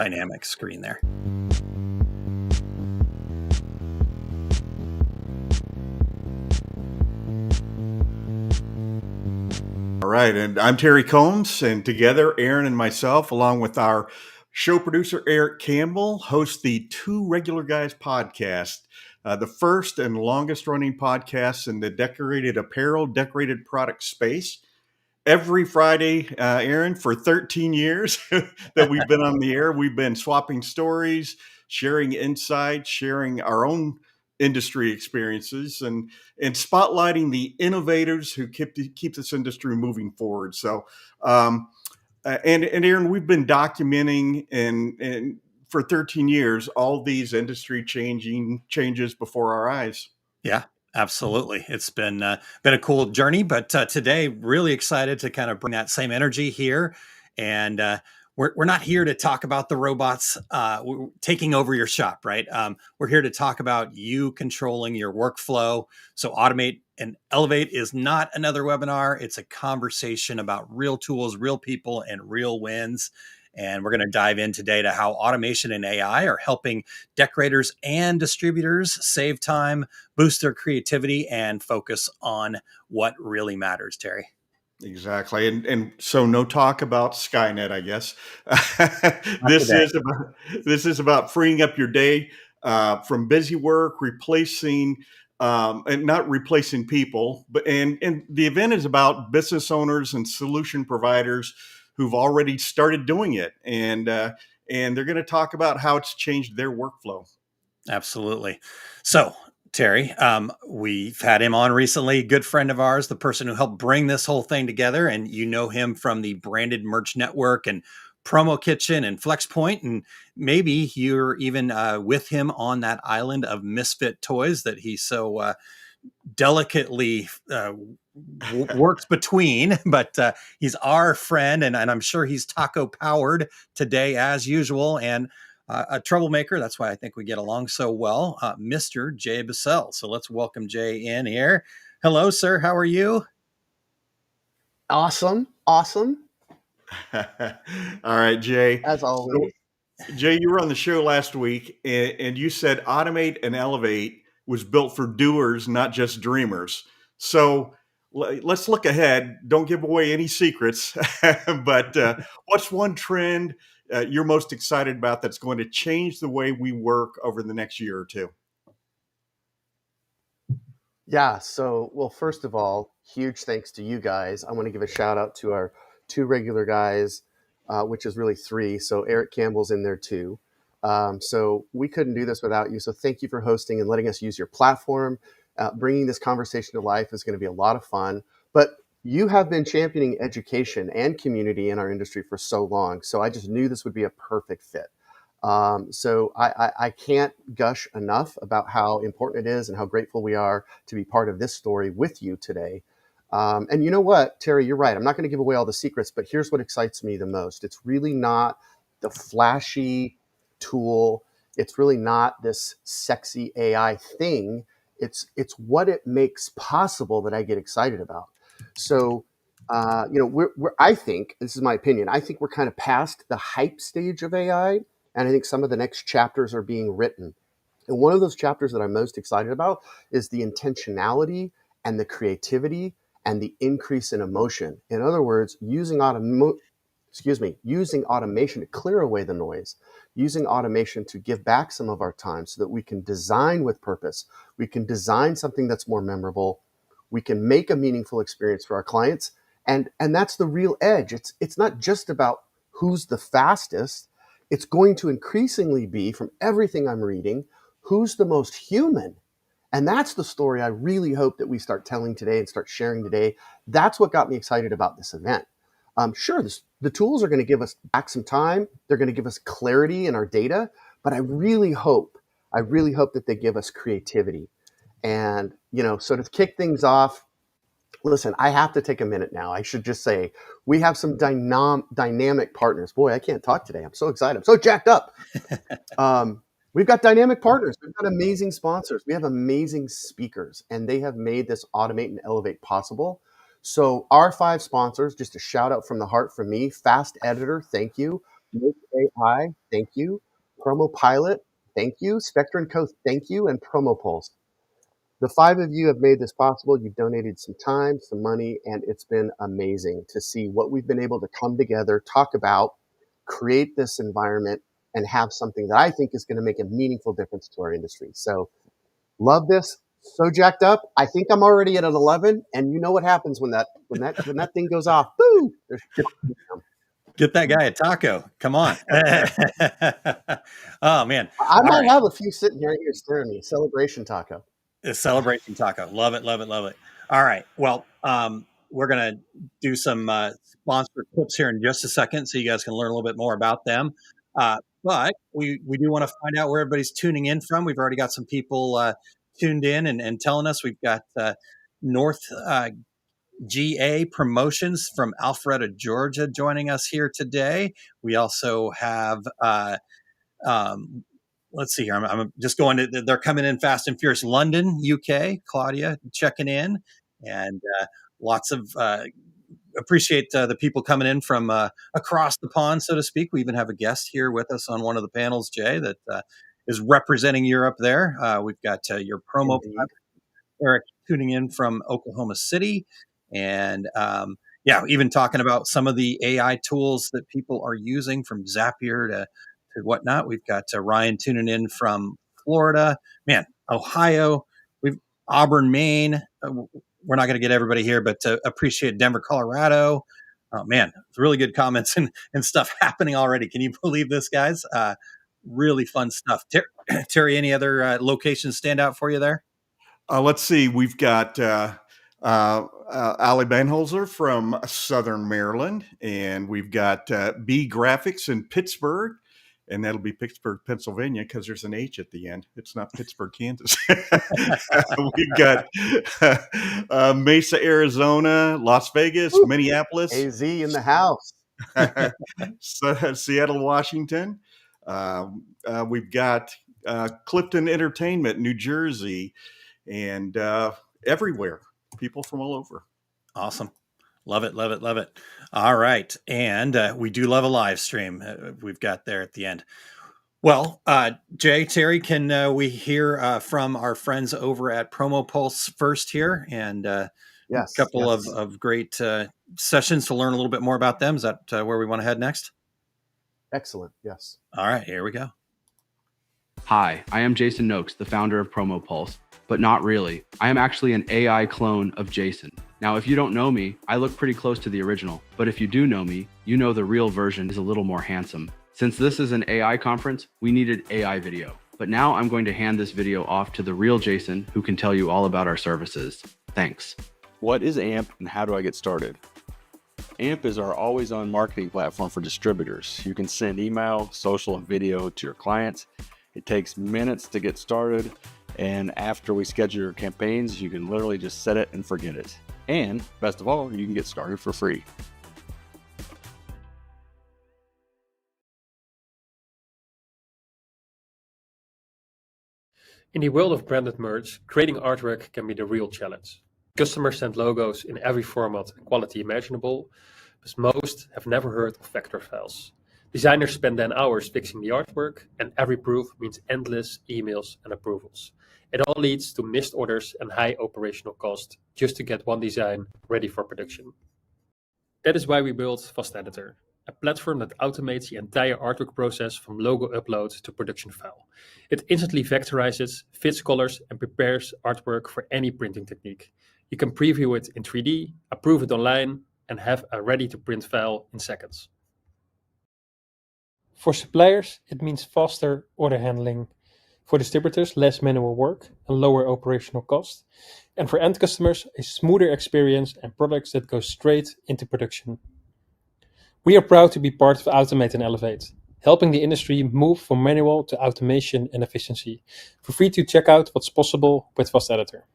dynamic screen there. All right, and I'm Terry Combs, and together, Aaron and myself, along with our show producer Eric Campbell, host the Two Regular Guys podcast, the first and longest running podcast in the decorated apparel, decorated product space. Every Friday, Aaron, for 13 years that we've been on the air, we've been swapping stories, sharing insights, sharing our own industry experiences, and spotlighting the innovators who keep this industry moving forward. So, and Aaron, we've been documenting and for 13 years all these industry changes before our eyes. Yeah, absolutely. It's been a cool journey, but today really excited to kind of bring that same energy here. And we're not here to talk about the robots taking over your shop, right? We're here to talk about you controlling your workflow. So Automate and Elevate is not another webinar. It's a conversation about real tools, real people, and real wins. And we're going to dive in today to how automation and AI are helping decorators and distributors save time, boost their creativity, and focus on what really matters, Terry. Exactly. And so no talk about Skynet, I guess. This is about freeing up your day from busy work, replacing and not replacing people, but and the event is about business owners and solution providers who've already started doing it, and they're going to talk about how it's changed their workflow. Absolutely. So, Terry, we've had him on recently, good friend of ours, the person who helped bring this whole thing together. And you know him from the Branded Merch Network and Promo Kitchen and FlexPoint. And maybe you're even with him on that island of misfit toys that he so delicately works between. But he's our friend, and I'm sure he's taco powered today as usual. And a troublemaker. That's why I think we get along so well, Mr. Jay Bissell. So let's welcome Jay in here. Hello, sir. How are you? Awesome. All right, Jay. As always. So, Jay, you were on the show last week, and you said Automate and Elevate was built for doers, not just dreamers. So let's look ahead. Don't give away any secrets, but what's one trend you're most excited about that's going to change the way we work over the next year or two? Yeah. So, well, first of all, huge thanks to you guys. I want to give a shout out to our two regular guys, which is really three. So Eric Campbell's in there too. So we couldn't do this without you. So thank you for hosting and letting us use your platform. Bringing this conversation to life is going to be a lot of fun. But you have been championing education and community in our industry for so long. So I just knew this would be a perfect fit. So I can't gush enough about how important it is and how grateful we are to be part of this story with you today. And you know what, Terry, you're right. I'm not going to give away all the secrets, but here's what excites me the most. It's really not the flashy tool. It's really not this sexy AI thing. It's what it makes possible that I get excited about. So, I think, this is my opinion, I think we're kind of past the hype stage of AI. And I think some of the next chapters are being written. And one of those chapters that I'm most excited about is the intentionality and the creativity and the increase in emotion. In other words, using automation to clear away the noise, using automation to give back some of our time so that we can design with purpose. We can design something that's more memorable. We can make a meaningful experience for our clients. And that's the real edge. It's not just about who's the fastest. It's going to increasingly be, from everything I'm reading, who's the most human. And that's the story I really hope that we start telling today and start sharing today. That's what got me excited about this event. Sure, the tools are going to give us back some time. They're going to give us clarity in our data. But I really hope that they give us creativity. And, so to kick things off, listen, I have to take a minute now. I should just say we have some dynamic partners. Boy, I can't talk today. I'm so excited. I'm so jacked up. We've got dynamic partners. We've got amazing sponsors. We have amazing speakers, and they have made this Automate and Elevate possible. So our 5 sponsors, just a shout out from the heart from me, Fast Editor, thank you. Make AI, thank you. Promo Pilot, thank you. Spectre & Co., thank you. And Promo Pulse. The five of you have made this possible. You've donated some time, some money, and it's been amazing to see what we've been able to come together, talk about, create this environment, and have something that I think is going to make a meaningful difference to our industry. So love this. So jacked up. I think I'm already at an 11, and you know what happens when that thing goes off. Boo! There's Get that guy a taco. Come on. Oh man. I All might right. have a few sitting right here staring at me. Celebration taco. A celebration taco. Love it, love it, love it. All right. Well, we're gonna do some sponsor clips here in just a second, so you guys can learn a little bit more about them. But we do want to find out where everybody's tuning in from. We've already got some people tuned in and telling us. We've got North GA Promotions from Alpharetta, Georgia, joining us here today. We also have um, let's see here. I'm just going to, they're coming in fast and furious. London, UK, Claudia checking in, and lots of, appreciate the people coming in from across the pond, so to speak. We even have a guest here with us on one of the panels, Jay, that is representing Europe there. We've got your promo Indeed. Eric tuning in from Oklahoma City. And yeah, even talking about some of the AI tools that people are using from Zapier to whatnot. We've got Ryan tuning in from Florida, man, Ohio, we've Auburn, Maine. We're not going to get everybody here, but appreciate Denver, Colorado. Oh man, it's really good comments and stuff happening already. Can you believe this, guys? Really fun stuff. Terry, any other locations stand out for you there? Let's see. We've got Ali Benholzer from Southern Maryland, and we've got B Graphics in Pittsburgh, and that'll be Pittsburgh, Pennsylvania, because there's an H at the end. It's not Pittsburgh, Kansas. We've got Mesa, Arizona, Las Vegas, Woo! Minneapolis, AZ in the house. Seattle, Washington. We've got Clifton Entertainment, New Jersey, and everywhere. People from all over. Awesome. Love it, love it, love it. All right. And we do love a live stream. We've got there at the end. Well, Jay, Terry, can we hear from our friends over at Promo Pulse first here? And a Yes. couple yes. of great sessions to learn a little bit more about them. Is that where we want to head next? Excellent. Yes. All right, here we go. Hi, I am Jason Noakes, the founder of Promo Pulse, but not really. I am actually an AI clone of Jason. Now, if you don't know me, I look pretty close to the original, but if you do know me, you know the real version is a little more handsome. Since this is an AI conference, we needed AI video. But now I'm going to hand this video off to the real Jason, who can tell you all about our services. Thanks. What is AMP and how do I get started? AMP is our always-on marketing platform for distributors. You can send email, social, and video to your clients. It takes minutes to get started, and after we schedule your campaigns, you can literally just set it and forget it. And best of all, you can get started for free. In the world of branded merch, creating artwork can be the real challenge. Customers send logos in every format and quality imaginable, but most have never heard of vector files. Designers spend then hours fixing the artwork, and every proof means endless emails and approvals. It all leads to missed orders and high operational cost just to get one design ready for production. That is why we built Fast Editor, a platform that automates the entire artwork process from logo upload to production file. It instantly vectorizes, fits colors, and prepares artwork for any printing technique. You can preview it in 3D, approve it online, and have a ready-to-print file in seconds. For suppliers, it means faster order handling. For distributors, less manual work and lower operational cost. And for end customers, a smoother experience and products that go straight into production. We are proud to be part of Automate and Elevate, helping the industry move from manual to automation and efficiency. Feel free to check out what's possible with Fast Editor.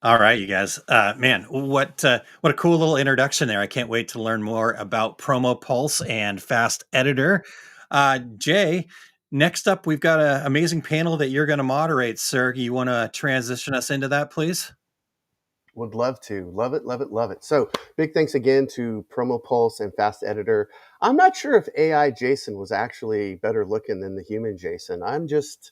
All right, you guys. Man, what a cool little introduction there. I can't wait to learn more about Promo Pulse and Fast Editor. Jay, Next up, we've got an amazing panel that you're going to moderate, sir. You want to transition us into that, please? Would love to. Love it, love it, love it. So big thanks again to Promo Pulse and Fast Editor. I'm not sure if AI Jason was actually better looking than the human Jason. I'm just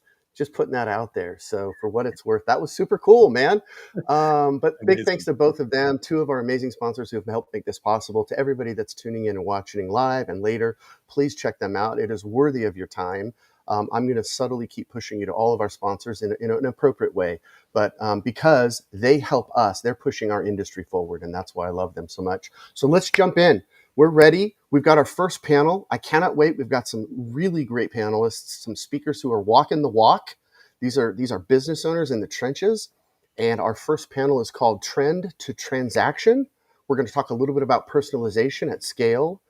putting that out there. So for what it's worth, that was super cool, man. But big thanks to both of them, two of our amazing sponsors who have helped make this possible. To everybody that's tuning in and watching live and later, please check them out. It is worthy of your time. I'm going to subtly keep pushing you to all of our sponsors in an appropriate way. But because they help us, they're pushing our industry forward. And that's why I love them so much. So let's jump in. We're ready. We've got our first panel. I cannot wait. We've got some really great panelists, some speakers who are walking the walk. These are business owners in the trenches. And our first panel is called Trend to Transaction. We're going to talk a little bit about personalization at scale.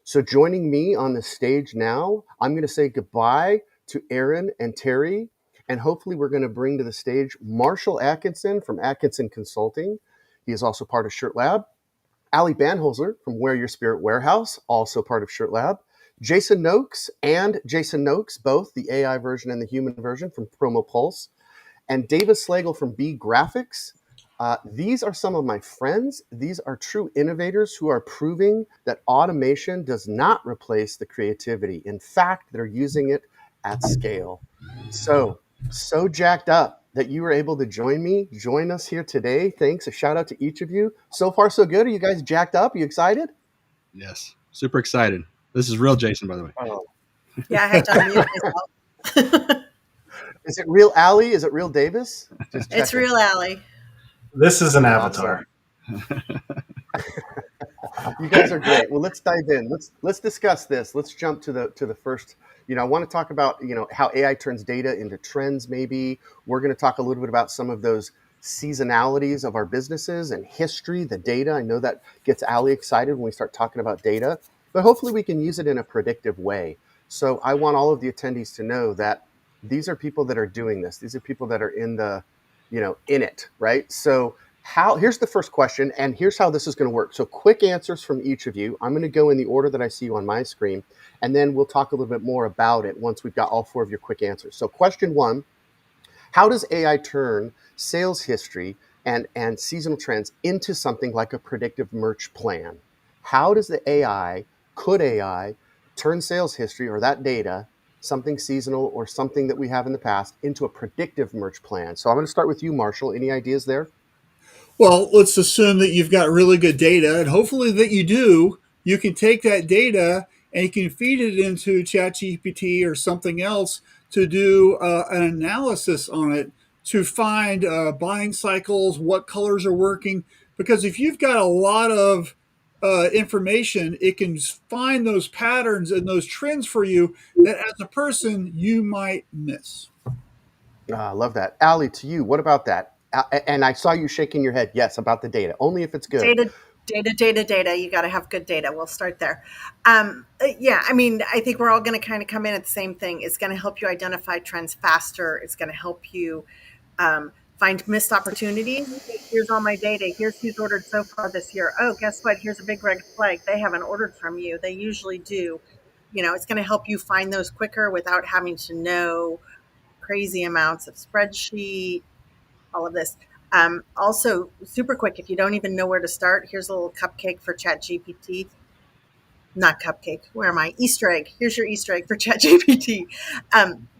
So joining me on the stage now, I'm going to say goodbye to Aaron and Terry. And hopefully we're going to bring to the stage Marshall Atkinson from Atkinson Consulting. He is also part of Shirt Lab. Ali Banholzer from Wear Your Spirit Warehouse, also part of Shirt Lab. Jason Noakes, both the AI version and the human version from Promo Pulse. And Davis Slagle from B Graphics. These are some of my friends. These are true innovators who are proving that automation does not replace the creativity. In fact, they're using it at scale. So jacked up that you were able to join us here today. Thanks. A shout out to each of you. So far, so good. Are you guys jacked up? Are you excited? Yes, super excited. This is real Jason, by the way. Oh. Yeah, I had to unmute myself. Is it real Ali? Is it real Davis? It's real Ali. This is an avatar. You guys are great. Well, let's dive in. Let's discuss this. Let's jump to the first. I want to talk about how AI turns data into trends. Maybe we're going to talk a little bit about some of those seasonalities of our businesses and history, the data. I know that gets Ali excited when we start talking about data, but hopefully we can use it in a predictive way. So I want all of the attendees to know that these are people that are doing this. These are people that are in the, in it, right? So here's the first question, and here's how this is going to work. So quick answers from each of you. I'm going to go in the order that I see you on my screen, and then we'll talk a little bit more about it once we've got all four of your quick answers. So question one, how does AI turn sales history and seasonal trends into something like a predictive merch plan? How does could AI turn sales history or that data, something seasonal or something that we have in the past, into a predictive merch plan? So I'm going to start with you, Marshall. Any ideas there? Well, let's assume that you've got really good data, and hopefully that you do. You can take that data and you can feed it into ChatGPT or something else to do an analysis on it to find buying cycles, what colors are working. Because if you've got a lot of information, it can find those patterns and those trends for you that as a person you might miss. I love that. Ali, to you, what about that? And I saw you shaking your head. Yes, about the data. Only if it's good. Data. You got to have good data. We'll start there. Yeah, I think we're all going to kind of come in at the same thing. It's going to help you identify trends faster. It's going to help you find missed opportunities. Here's all my data. Here's who's ordered so far this year. Oh, guess what? Here's a big red flag. They haven't ordered from you. They usually do. It's going to help you find those quicker without having to know crazy amounts of spreadsheet, all of this. Also, super quick, if you don't even know where to start, here's a little cupcake for ChatGPT. Not cupcake. Where am I? Easter egg. Here's your Easter egg for ChatGPT.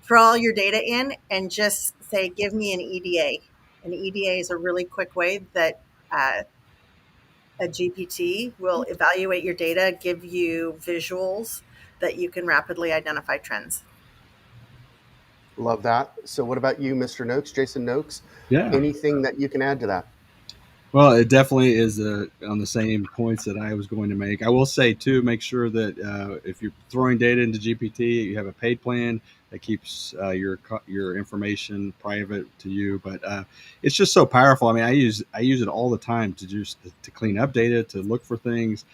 For all your data in, and just say, give me an EDA. An EDA is a really quick way that a GPT will evaluate your data, give you visuals that you can rapidly identify trends. Love that. So what about you, Mr. Noakes, Jason Noakes? Yeah. Anything that you can add to that? Well, it definitely is on the same points that I was going to make. I will say, too, make sure that if you're throwing data into GPT, you have a paid plan that keeps your information private to you. But it's just so powerful. I use it all the time to clean up data, to look for things.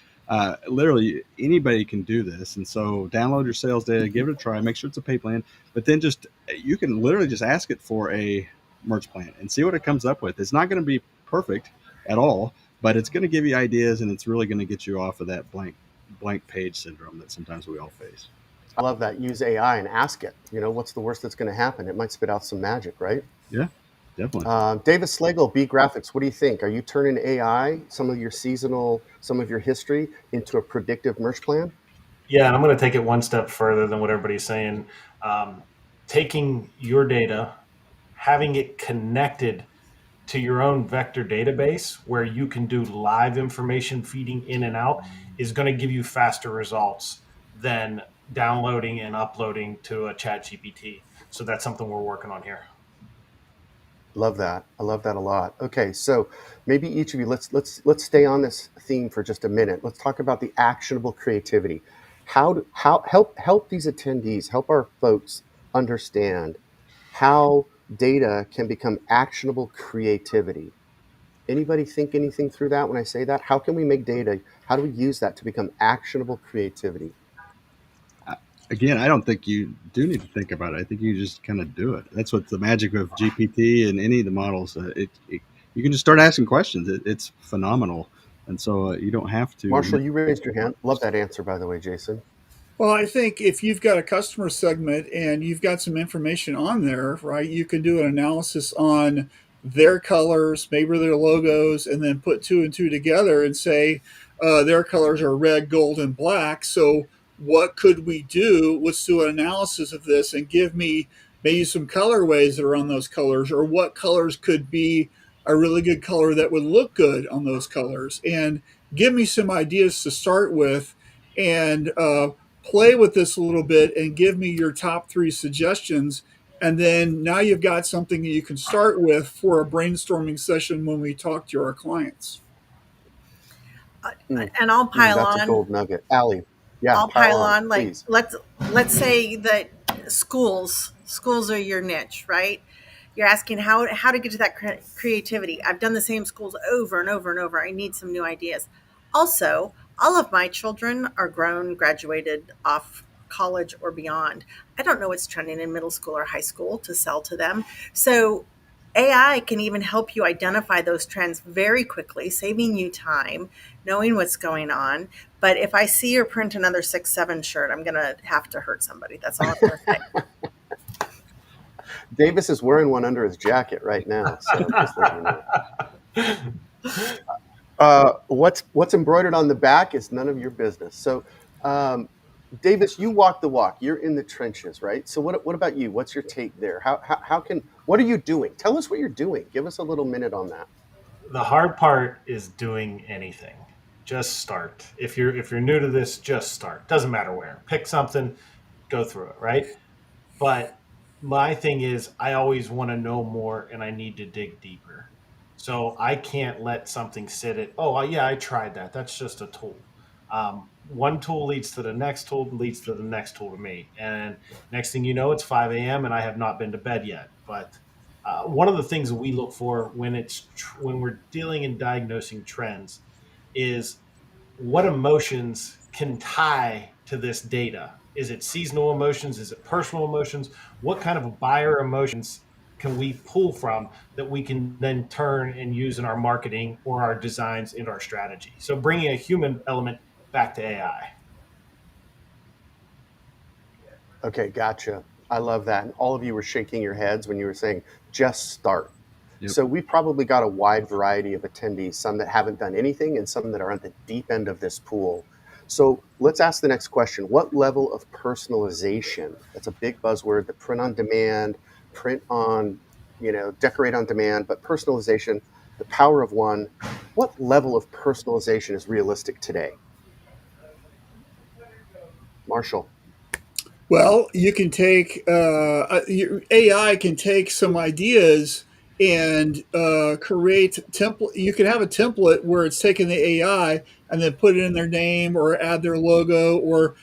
Literally, anybody can do this. And so download your sales data, give it a try, make sure it's a paid plan. But then you can literally just ask it for a merch plan and see what it comes up with. It's not going to be perfect at all, but it's going to give you ideas, and it's really going to get you off of that blank page syndrome that sometimes we all face. I love that. Use AI and ask it. What's the worst that's going to happen? It might spit out some magic, right? Yeah, definitely. David Slagle, B Graphics. What do you think? Are you turning AI, some of your seasonal, some of your history, into a predictive merch plan? Yeah, and I'm going to take it one step further than what everybody's saying. Um, Taking your data, having it connected to your own vector database where you can do live information feeding in and out is going to give you faster results than downloading and uploading to a chat GPT. So that's something we're working on here. Love that. I love that a lot. Okay, so maybe each of you, let's stay on this theme for just a minute. Let's talk about the actionable creativity. How help these attendees, help our folks understand how data can become actionable creativity. Anybody think anything through that when I say that? How can we make data? How do we use that to become actionable creativity? Again, I don't think you do need to think about it. I think you just kind of do it. That's what the magic of GPT and any of the models. You can just start asking questions. It's phenomenal, and so you don't have to. Marshall, you raised your hand. Love that answer, by the way, Jason. Well, I think if you've got a customer segment and you've got some information on there, right, you can do an analysis on their colors, maybe their logos, and then put two and two together and say their colors are red, gold, and black. So, what could we do? Let's do an analysis of this and give me maybe some colorways that are on those colors, or what colors could be a really good color that would look good on those colors, and give me some ideas to start with. And play with this a little bit and give me your top three suggestions. And then now you've got something that you can start with for a brainstorming session when we talk to our clients. And I'll pile That's a on. gold nugget. Allie, yeah, I'll pile pile on, on. Like please. let's say that schools are your niche, right? You're asking how to get to that creativity. I've done the same schools over and over and over. I need some new ideas. Also, all of my children are grown, graduated off college or beyond. I don't know what's trending in middle school or high school to sell to them. So AI can even help you identify those trends very quickly, saving you time, knowing what's going on. But if I see or print another 6'7" shirt, I'm going to have to hurt somebody. That's all I'm going to say. Davis is wearing one under his jacket right now, so just let you know. What's embroidered on the back is none of your business. So, Davis, you walk the walk. You're in the trenches, right? So, what about you? What's your take there? What are you doing? Tell us what you're doing. Give us a little minute on that. The hard part is doing anything. Just start. If you're new to this, just start. Doesn't matter where. Pick something, go through it, right? But my thing is I always want to know more and I need to dig deeper. So I can't let something sit at, oh, yeah, I tried that. That's just a tool. One tool leads to the next tool, leads to the next tool to me. And next thing you know, it's 5 a.m. and I have not been to bed yet. But one of the things that we look for when we're dealing and diagnosing trends is what emotions can tie to this data. Is it seasonal emotions? Is it personal emotions? What kind of buyer emotions can we pull from that we can then turn and use in our marketing or our designs in our strategy? So bringing a human element back to AI. Okay, gotcha. I love that. And all of you were shaking your heads when you were saying just start. Yep. So we probably got a wide variety of attendees, some that haven't done anything and some that are at the deep end of this pool. So let's ask the next question. What level of personalization, that's a big buzzword, the print on demand, print on, decorate on demand, but personalization, the power of one, what level of personalization is realistic today? Marshall. Well, you can take AI can take some ideas and create template. You can have a template where it's taking the AI and then put it in their name or add their logo, or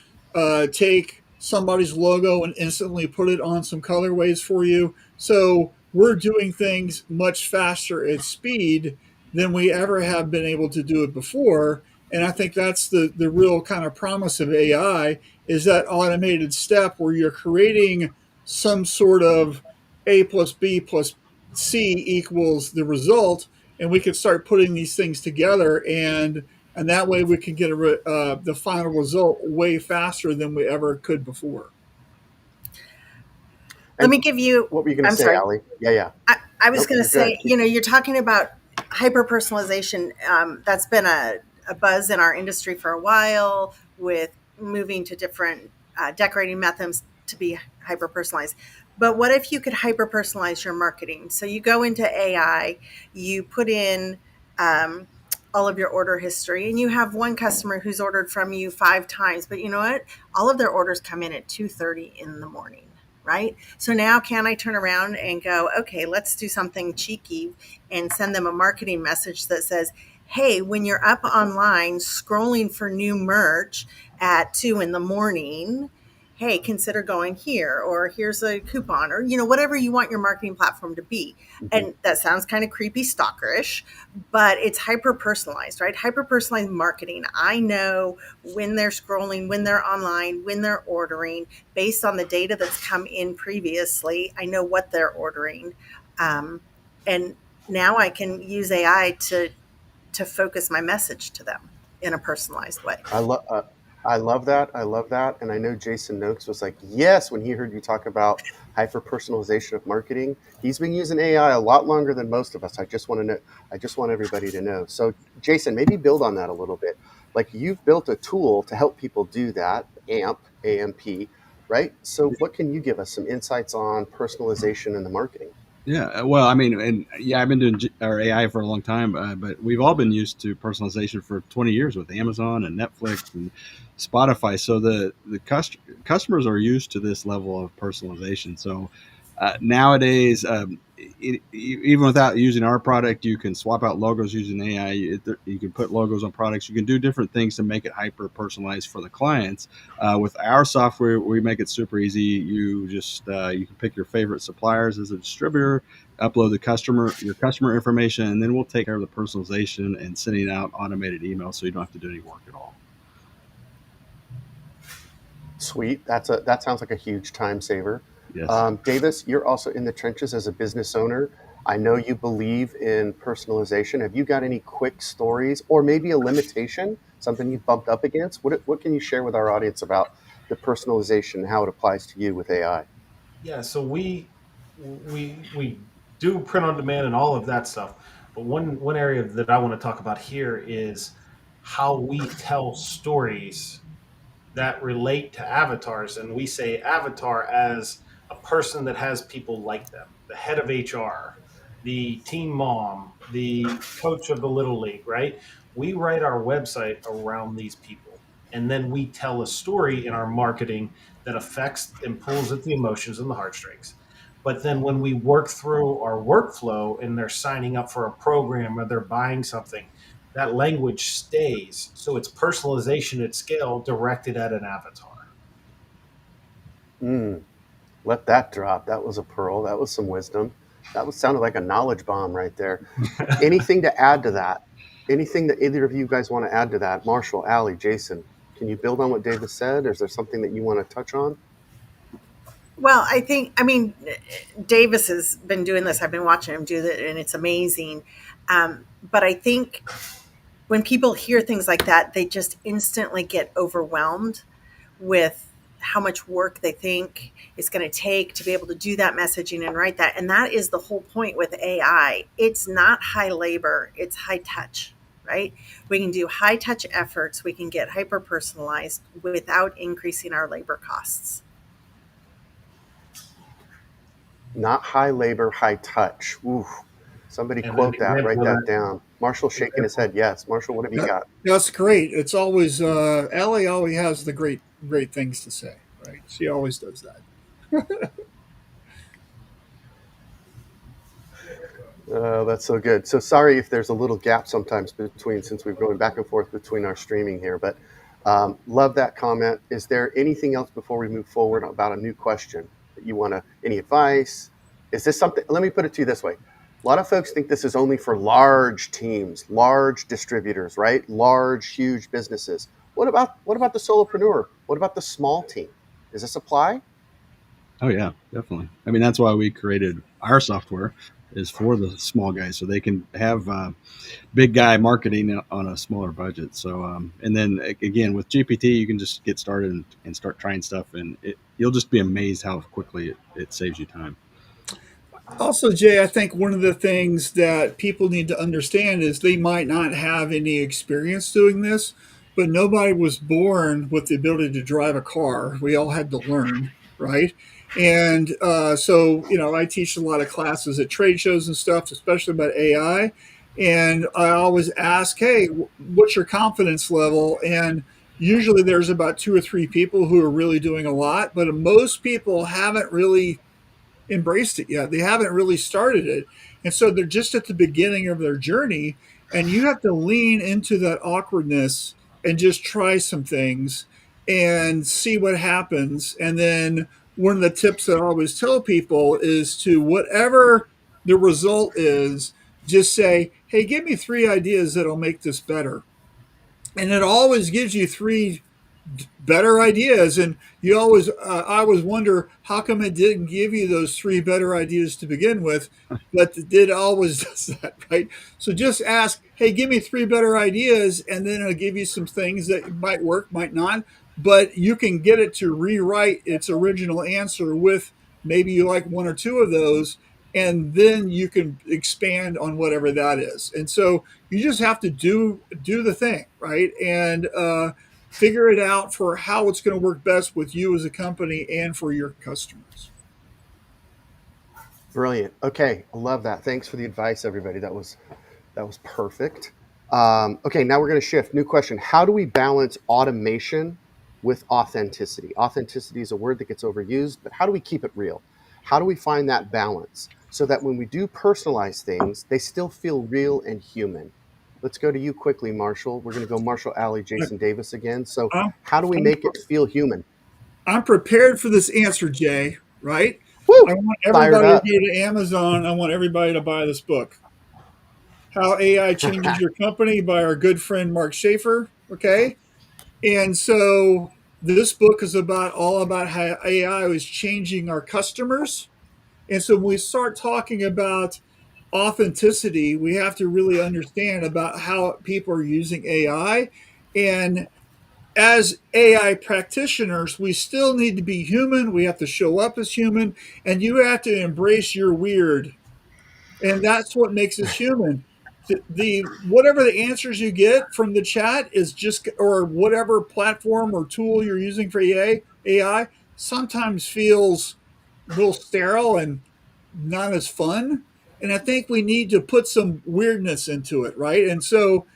take somebody's logo and instantly put it on some colorways for you. So we're doing things much faster at speed than we ever have been able to do it before. And I think that's the real kind of promise of AI, is that automated step where you're creating some sort of A plus B plus C equals the result. And we could start putting these things together and and that way we can get the final result way faster than we ever could before. Let me give you, What were you going to I'm say, sorry. Ali? Yeah. I was Nope, going to you're good. say, you're talking about hyper personalization. That's been a buzz in our industry for a while, with moving to different decorating methods to be hyper personalized. But what if you could hyper personalize your marketing? So you go into AI, you put in all of your order history, and you have one customer who's ordered from you 5 times. But you know what? All of their orders come in at 2:30 in the morning. Right. So now can I turn around and go, okay, let's do something cheeky and send them a marketing message that says, hey, when you're up online scrolling for new merch at 2 in the morning, hey, consider going here, or here's a coupon, or, whatever you want your marketing platform to be. And that sounds kind of creepy, stalkerish, but it's hyper personalized, right? Hyper personalized marketing. I know when they're scrolling, when they're online, when they're ordering, based on the data that's come in previously. I know what they're ordering. And now I can use AI to focus my message to them in a personalized way. I love that. I love that. And I know Jason Noakes was like, yes, when he heard you talk about hyper personalization of marketing. He's been using AI a lot longer than most of us. I just want to know. I just want everybody to know. So, Jason, maybe build on that a little bit. Like, you've built a tool to help people do that, AMP, right? So what can you give us some insights on personalization in the marketing? Yeah, well, I mean, and yeah, I've been doing our AI for a long time, but we've all been used to personalization for 20 years with Amazon and Netflix and Spotify. So the customers are used to this level of personalization. So nowadays, even without using our product, you can swap out logos using AI. You can put logos on products. You can do different things to make it hyper personalized for the clients. With our software, we make it super easy. You just you can pick your favorite suppliers as a distributor, upload your customer information, and then we'll take care of the personalization and sending out automated emails, so you don't have to do any work at all. Sweet. That sounds like a huge time saver. Yes. Davis, you're also in the trenches as a business owner. I know you believe in personalization. Have you got any quick stories, or maybe a limitation, something you bumped up against? What can you share with our audience about the personalization and how it applies to you with AI? Yeah, so we do print on demand and all of that stuff. But one area that I want to talk about here is how we tell stories that relate to avatars. And we say avatar as a person that has people like them, the head of HR, the team mom, the coach of the little league, right? We write our website around these people. And then we tell a story in our marketing that affects and pulls at the emotions and the heartstrings. But then when we work through our workflow and they're signing up for a program or they're buying something, that language stays. So it's personalization at scale directed at an avatar. Mm, let that drop. That was a pearl. That was some wisdom. Sounded like a knowledge bomb right there. Anything to add to that? Anything that either of you guys want to add to that? Marshall, Allie, Jason, can you build on what Davis said? Or is there something that you want to touch on? Well, Davis has been doing this. I've been watching him do that, and it's amazing. But I think when people hear things like that, they just instantly get overwhelmed with how much work they think it's going to take to be able to do that messaging and write that. And that is the whole point with AI. It's not high labor, it's high touch, right? We can do high touch efforts. We can get hyper personalized without increasing our labor costs. Not high labor, high touch. Ooh, somebody And quote that, write that down. Marshall shaking his head. Yes. Marshall, what have you got? That's great. It's always Allie always has the great things to say, right? She always does that. That's so good. So sorry if there's a little gap sometimes between, since we're going back and forth between our streaming here, but love that comment. Is there anything else before we move forward about a new question that you want to, any advice? Is this something, let me put it to you this way. A lot of folks think this is only for large teams, large distributors, right? Large, huge businesses. What about the solopreneur? What about the small team? Does this apply? Oh yeah, definitely. I mean, that's why we created our software. is for the small guys, so they can have big guy marketing on a smaller budget. So, and then again with GPT, you can just get started and start trying stuff, and you'll just be amazed how quickly it saves you time. Also, Jay, I think one of the things that people need to understand is they might not have any experience doing this, but nobody was born with the ability to drive a car. We all had to learn, right? And I teach a lot of classes at trade shows and stuff, especially about AI. And I always ask, hey, what's your confidence level? And usually there's about two or three people who are really doing a lot, but most people haven't really embraced it yet. They haven't really started it. And so they're just at the beginning of their journey. And you have to lean into that awkwardness and just try some things and see what happens. And then one of the tips that I always tell people is to whatever the result is, just say, hey, give me three ideas that'll make this better. And it always gives you three better ideas. And you always, I always wonder how come it didn't give you those three better ideas to begin with, but it always does that, right? So just ask, hey, give me three better ideas, and then it'll give you some things that might work, might not, but you can get it to rewrite its original answer with maybe you like one or two of those, and then you can expand on whatever that is. And so you just have to do the thing, right? And figure it out for how it's going to work best with you as a company and for your customers. Brilliant. Okay, I love that. Thanks for the advice, everybody. That was perfect. Okay, now we're going to shift. New question: how do we balance automation with authenticity? Authenticity is a word that gets overused, but how do we keep it real? How do we find that balance so that when we do personalize things, they still feel real and human? Let's go to you quickly, Marshall. We're going to go Marshall, Alley, Jason Davis again. So, I'm, how do we make it feel human? I'm prepared for this answer, Jay, right? Woo! I want Fired everybody to up. go to Amazon. I want everybody to buy this book, How AI Changes Your Company by our good friend Mark Schaefer. Okay. And so this book is all about how AI is changing our customers. And so when we start talking about authenticity, we have to really understand about how people are using AI. And as AI practitioners, we still need to be human. We have to show up as human, and you have to embrace your weird. And that's what makes us human. The whatever the answers you get from the chat is just, or whatever platform or tool you're using for AI sometimes feels a little sterile and not as fun. And I think we need to put some weirdness into it, right? And so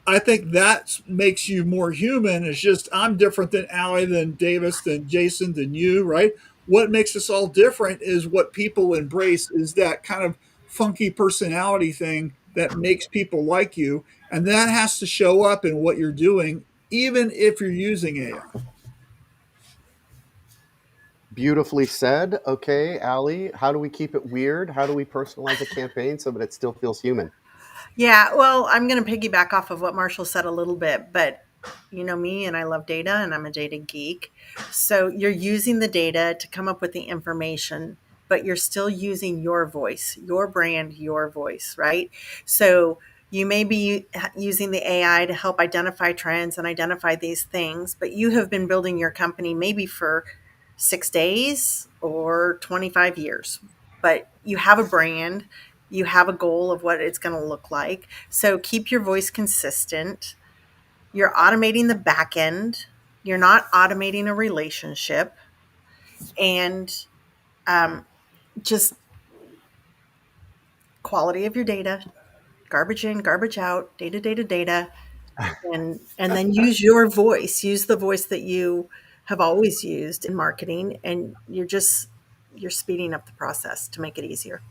I think that makes you more human. It's just I'm different than Allie, than Davis, than Jason, than you, right? What makes us all different is what people embrace is that kind of funky personality thing that makes people like you. And that has to show up in what you're doing, even if you're using AI. Beautifully said. Okay, Allie, how do we keep it weird? How do we personalize a campaign so that it still feels human? Yeah, well, I'm going to piggyback off of what Marshall said a little bit, but you know me and I love data and I'm a data geek. So you're using the data to come up with the information, but you're still using your voice, your brand, your voice, right? So you may be using the AI to help identify trends and identify these things, but you have been building your company maybe for 6 days or 25 years, but you have a brand, you have a goal of what it's going to look like. So keep your voice consistent. You're automating the back end. You're not automating a relationship. And just quality of your data, garbage in, garbage out, data. And then use your voice. Use the voice that you have always used in marketing. And you're speeding up the process to make it easier.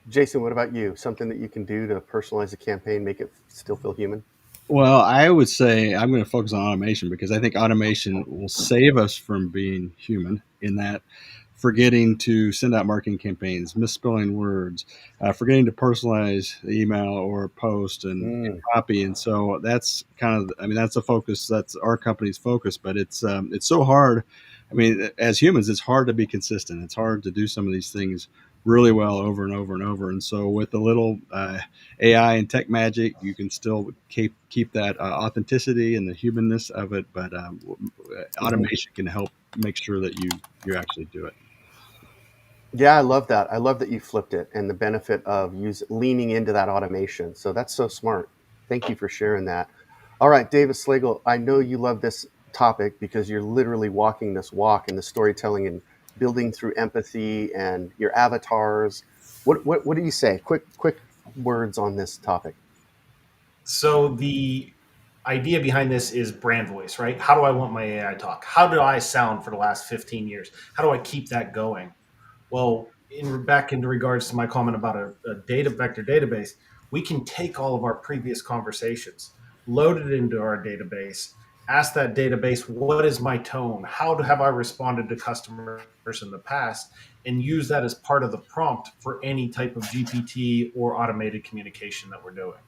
Jason, what about you? Something that you can do to personalize a campaign, make it still feel human? Well, I would say I'm going to focus on automation because I think automation will save us from being human in that forgetting to send out marketing campaigns, misspelling words, forgetting to personalize the email or post and copy. And so that's kind of, I mean, that's a focus. That's our company's focus, but it's so hard. I mean, as humans, it's hard to be consistent. It's hard to do some of these things really well over and over and over. And so with a little AI and tech magic, you can still keep that authenticity and the humanness of it, but automation can help make sure that you actually do it. Yeah, I love that. I love that you flipped it and the benefit of leaning into that automation. So that's so smart. Thank you for sharing that. All right, David Slagle, I know you love this topic because you're literally walking this walk and the storytelling and building through empathy and your avatars. What do you say? Quick words on this topic. So the idea behind this is brand voice, right? How do I want my AI talk? How do I sound for the last 15 years? How do I keep that going? Well, back into regards to my comment about a data vector database, we can take all of our previous conversations, load it into our database, ask that database, what is my tone? Have I responded to customers in the past? And use that as part of the prompt for any type of GPT or automated communication that we're doing.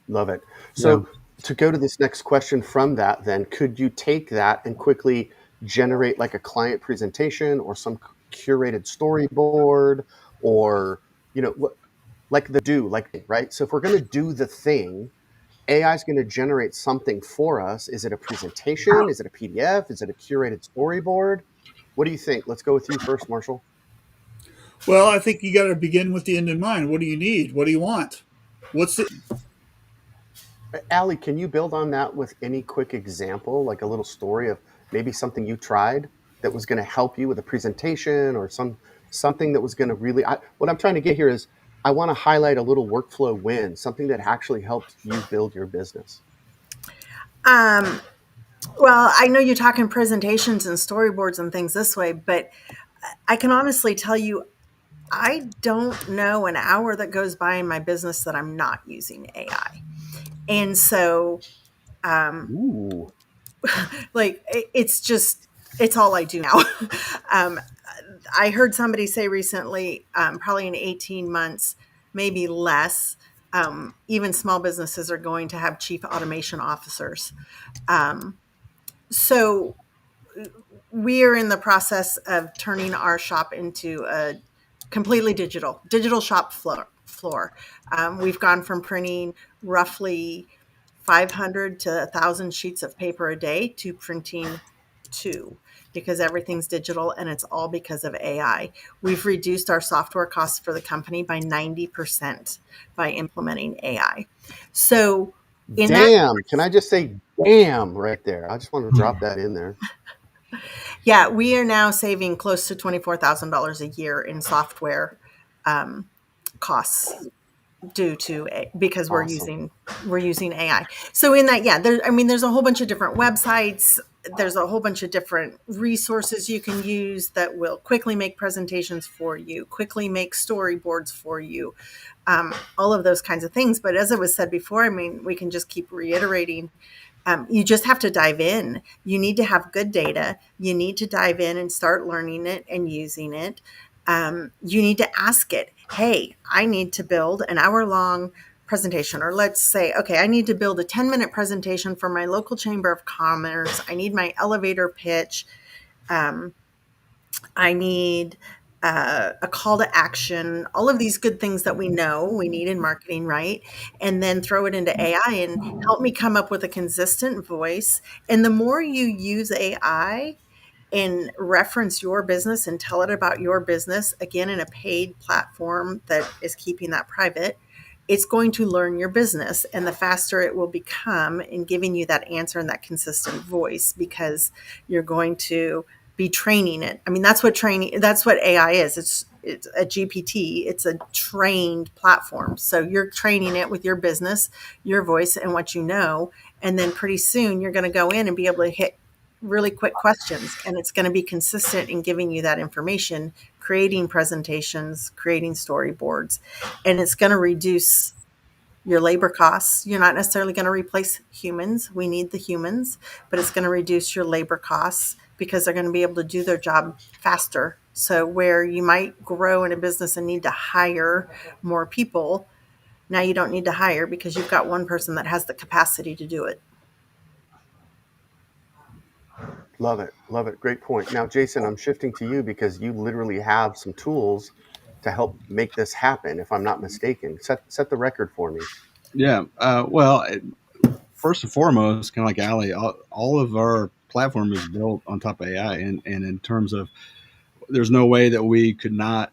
Love it. Yeah. So to go to this next question from that, then could you take that and quickly generate like a client presentation or some curated storyboard or, like right? So if we're going to do the thing, AI is going to generate something for us. Is it a presentation? Is it a PDF? Is it a curated storyboard? What do you think? Let's go with you first, Marshall. Well, I think you got to begin with the end in mind. What do you need? What do you want? What's the Allie, can you build on that with any quick example, like a little story of maybe something you tried that was going to help you with a presentation or something that was going to really? What I'm trying to get here is I want to highlight a little workflow win, something that actually helped you build your business. Well, I know you're talking presentations and storyboards and things this way, but I can honestly tell you, I don't know an hour that goes by in my business that I'm not using AI. And so, Ooh. like, it's all I do now. I heard somebody say recently, probably in 18 months, maybe less, even small businesses are going to have chief automation officers. So we are in the process of turning our shop into a completely digital shop floor. We've gone from printing roughly 500 to 1,000 sheets of paper a day to printing 2, because everything's digital and it's all because of AI. We've reduced our software costs for the company by 90% by implementing AI. So Damn. Can I just say damn right there? I just want to drop that in there. yeah, we are now saving close to $24,000 a year in software costs due to because Awesome. we're using AI. So in that, yeah, there's a whole bunch of different websites. There's a whole bunch of different resources you can use that will quickly make presentations for you, quickly make storyboards for you, all of those kinds of things. But as it was said before, we can just keep reiterating. You just have to dive in. You need to have good data. You need to dive in and start learning it and using it. You need to ask it, hey, I need to build an hour-long presentation. Or let's say, okay, I need to build a 10-minute presentation for my local chamber of commerce. I need my elevator pitch. I need a call to action, all of these good things that we know we need in marketing, right? And then throw it into AI and help me come up with a consistent voice. And the more you use AI and reference your business and tell it about your business, again, in a paid platform that is keeping that private, it's going to learn your business. And the faster it will become in giving you that answer and that consistent voice, because you're going to be training it. That's what AI is. It's a GPT. It's a trained platform. So you're training it with your business, your voice, and what you know. And then pretty soon you're going to go in and be able to hit really quick questions, and it's going to be consistent in giving you that information, creating presentations, creating storyboards, and it's going to reduce your labor costs. You're not necessarily going to replace humans. We need the humans, but it's going to reduce your labor costs because they're going to be able to do their job faster. So where you might grow in a business and need to hire more people, now you don't need to hire because you've got one person that has the capacity to do it. Love it. Love it. Great point. Now, Jason, I'm shifting to you because you literally have some tools to help make this happen, if I'm not mistaken. Set the record for me. Yeah. First and foremost, kind of like Ali, all of our platform is built on top of AI, and in terms of, there's no way that we could not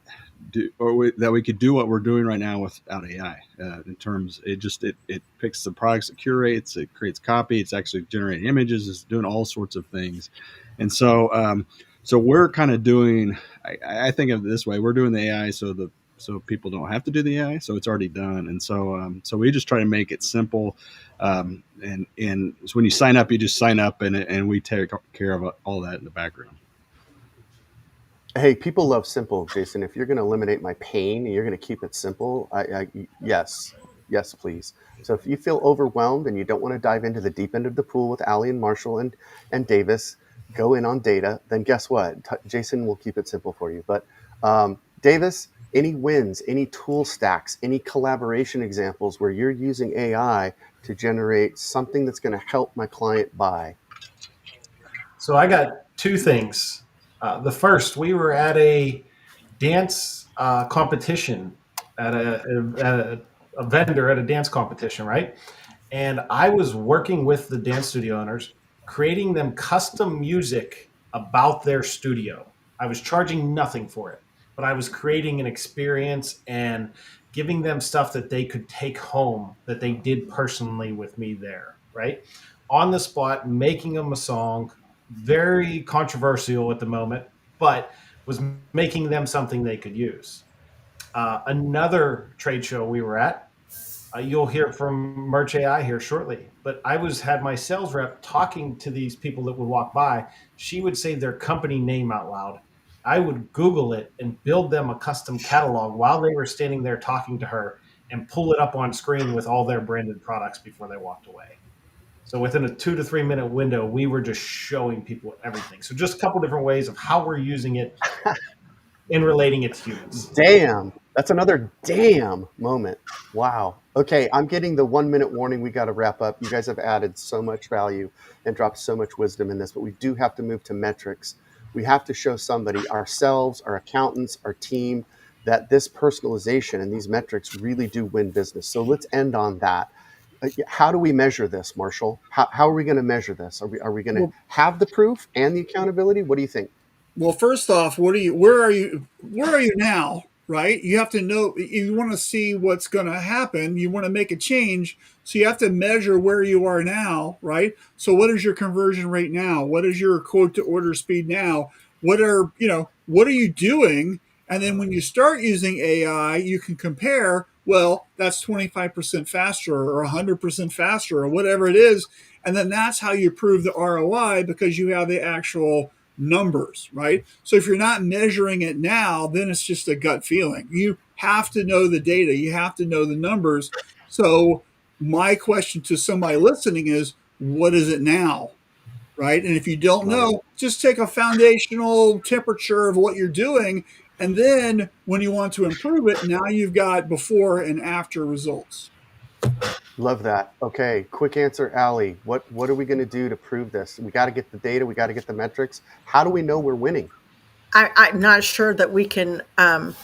do, that we could do what we're doing right now without AI. In terms, it picks the products, it curates, it creates copy, it's actually generating images, it's doing all sorts of things, and so we're kind of doing. I think of it this way: we're doing the AI so people don't have to do the AI, so it's already done, and so we just try to make it simple. And so when you sign up, you just sign up, and we take care of all that in the background. Hey, people love simple, Jason. If you're going to eliminate my pain and you're going to keep it simple, yes, yes, please. So if you feel overwhelmed and you don't want to dive into the deep end of the pool with Ali and Marshall and Davis, go in on data. Then guess what? Jason will keep it simple for you. But Davis, any wins, any tool stacks, any collaboration examples where you're using AI to generate something that's going to help my client buy? So I got two things. The first, we were at a dance competition at a vendor at a dance competition, right? And I was working with the dance studio owners, creating them custom music about their studio. I was charging nothing for it, but I was creating an experience and giving them stuff that they could take home that they did personally with me there, right? On the spot, making them a song, very controversial at the moment, but was making them something they could use. Another trade show we were at, you'll hear from Merch AI here shortly. But I had my sales rep talking to these people that would walk by. She would say their company name out loud. I would Google it and build them a custom catalog while they were standing there talking to her and pull it up on screen with all their branded products before they walked away. So within a 2 to 3 minute window, we were just showing people everything. So just a couple different ways of how we're using it in relating it to humans. Damn. That's another damn moment. Wow. Okay, I'm getting the 1 minute warning. We got to wrap up. You guys have added so much value and dropped so much wisdom in this, but we do have to move to metrics. We have to show somebody, ourselves, our accountants, our team, that this personalization and these metrics really do win business. So let's end on that. How do we measure this, Marshall? How are we going to measure this? Are we going to Well, have the proof and the accountability? What do you think? Well, first off, where are you now? Right? You have to know, you want to see what's going to happen. You want to make a change. So you have to measure where you are now, right? So what is your conversion rate now? What is your quote to order speed now? What are you doing? And then when you start using AI, you can compare, well, that's 25% faster or 100% faster or whatever it is. And then that's how you prove the ROI because you have the actual numbers, right? So if you're not measuring it now, then it's just a gut feeling. You have to know the data, you have to know the numbers. So my question to somebody listening is, what is it now? Right? And if you don't Love it. know, just take a foundational temperature of what you're doing. And then when you want to improve it, now you've got before and after results. Love that. Okay, quick answer, Ali. What are we going to do to prove this? We got to get the data. We got to get the metrics. How do we know we're winning? I'm not sure that we can. I'm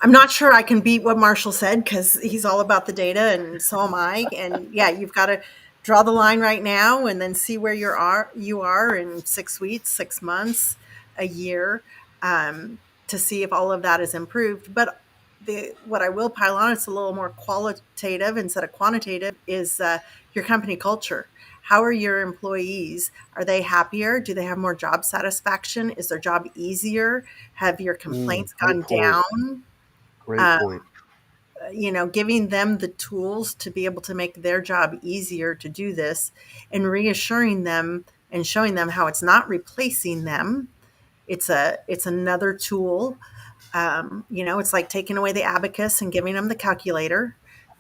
not sure I can beat what Marshall said because he's all about the data, and so am I. And yeah, you've got to draw the line right now, and then see where you are in 6 weeks, 6 months, a year, to see if all of that is improved. But what I will pile on, it's a little more qualitative instead of quantitative, is your company culture. How are your employees? Are they happier? Do they have more job satisfaction? Is their job easier? Have your complaints Great gone point. down? Great point. Giving them the tools to be able to make their job easier to do this, and reassuring them and showing them how it's not replacing them. It's another tool. It's like taking away the abacus and giving them the calculator.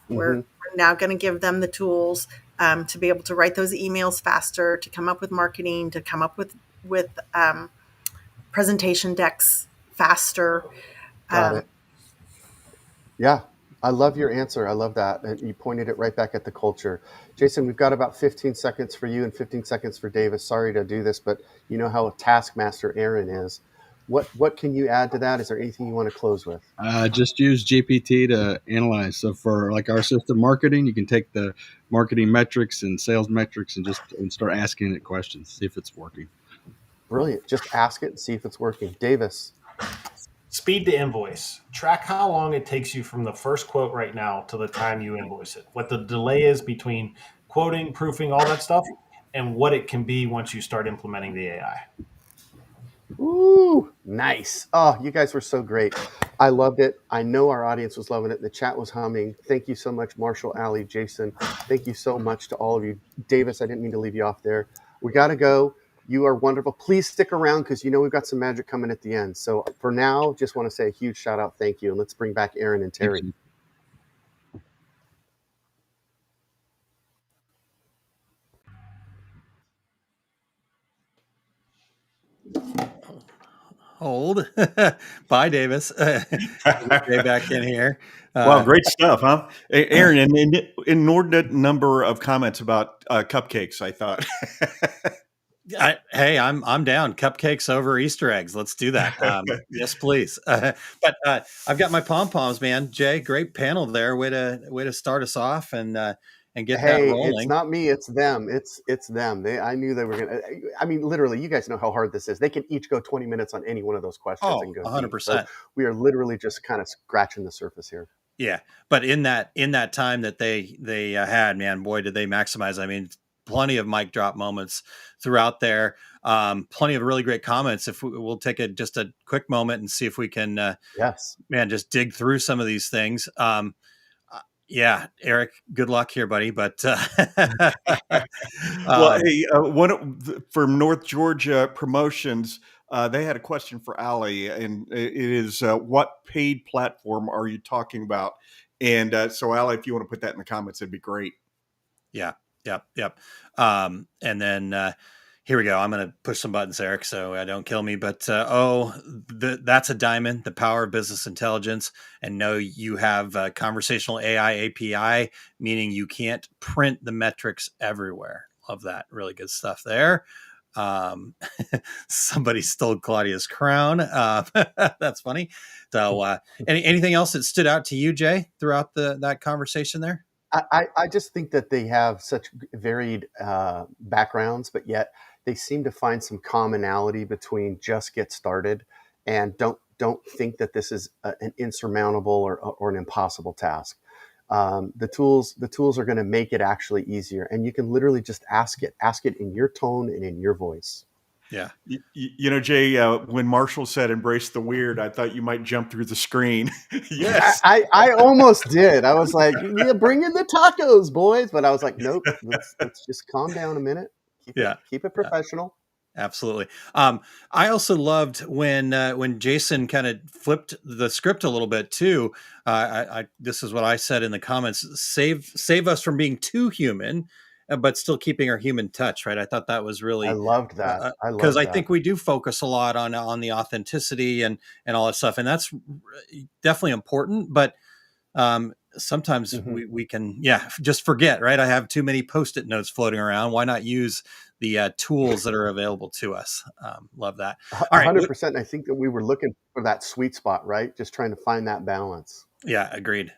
We're, Hmm. we're now going to give them the tools to be able to write those emails faster, to come up with marketing, to come up with presentation decks faster. Got Um, it. Yeah. I love your answer. I love that. And you pointed it right back at the culture. Jason, we've got about 15 seconds for you and 15 seconds for Davis. Sorry to do this, but you know how a taskmaster Aaron is. What can you add to that? Is there anything you want to close with? Just use GPT to analyze. So for like our system marketing, you can take the marketing metrics and sales metrics and start asking it questions, see if it's working. Brilliant. Just ask it and see if it's working. Davis. Speed to invoice. Track how long it takes you from the first quote right now to the time you invoice it. What the delay is between quoting, proofing, all that stuff, and what it can be once you start implementing the AI. Ooh, nice. Oh, you guys were so great. I loved it. I know our audience was loving it. The chat was humming. Thank you so much, Marshall, Ali, Jason. Thank you so much to all of you. Davis, I didn't mean to leave you off there. We got to go. You are wonderful. Please stick around because you know we've got some magic coming at the end. So for now, just want to say a huge shout out. Thank you. And let's bring back Aaron and Terry. Hold. Bye, Davis. Jay back in here. Wow, great stuff, huh? Aaron, an inordinate number of comments about cupcakes, I thought. Hey, I'm down. Cupcakes over Easter eggs. Let's do that. Yes, please. But I've got my pom poms, man. Jay, great panel there. Way to start us off and get that rolling. It's not me, it's them. It's them. I knew they were gonna. I mean, literally, you guys know how hard this is. They can each go 20 minutes on any one of those questions and go 100%. deep. So we are literally just kind of scratching the surface here. Yeah, but in that time that they had, man, boy, did they maximize. I mean, plenty of mic drop moments throughout there. Plenty of really great comments. If we'll take just a quick moment and see if we can, yes, man, just dig through some of these things. Yeah, Eric, good luck here, buddy. But well, hey, from North Georgia Promotions, they had a question for Ali, and it is, what paid platform are you talking about? And so, Ali, if you want to put that in the comments, it'd be great. Yeah, yep. And then here we go. I'm going to push some buttons, Eric, so don't kill me. But that's a diamond, the power of business intelligence. And no, you have conversational AI API, meaning you can't print the metrics everywhere. Love that. Really good stuff there. Somebody stole Claudia's crown. That's funny. So anything else that stood out to you, Jay, throughout that conversation there? I just think that they have such varied backgrounds, but yet they seem to find some commonality between just get started and don't think that this is an insurmountable or an impossible task. The tools are going to make it actually easier, and you can literally just ask it in your tone and in your voice. Yeah. You know, Jay, when Marshall said embrace the weird, I thought you might jump through the screen. Yes. I almost did. I was like, yeah, bring in the tacos, boys. But I was like, nope, let's just calm down a minute. Keep it professional. Yeah, absolutely. I also loved when Jason kind of flipped the script a little bit too. This is what I said in the comments: save us from being too human, but still keeping our human touch. Right? I thought that was really. I loved that. Because I think we do focus a lot on the authenticity and all that stuff, and that's definitely important. But sometimes we can just forget. Right? I have too many Post-it notes floating around. Why not use the tools that are available to us? Love that. All right, 100%. I think that we were looking for that sweet spot, right? Just trying to find that balance. Yeah, agreed.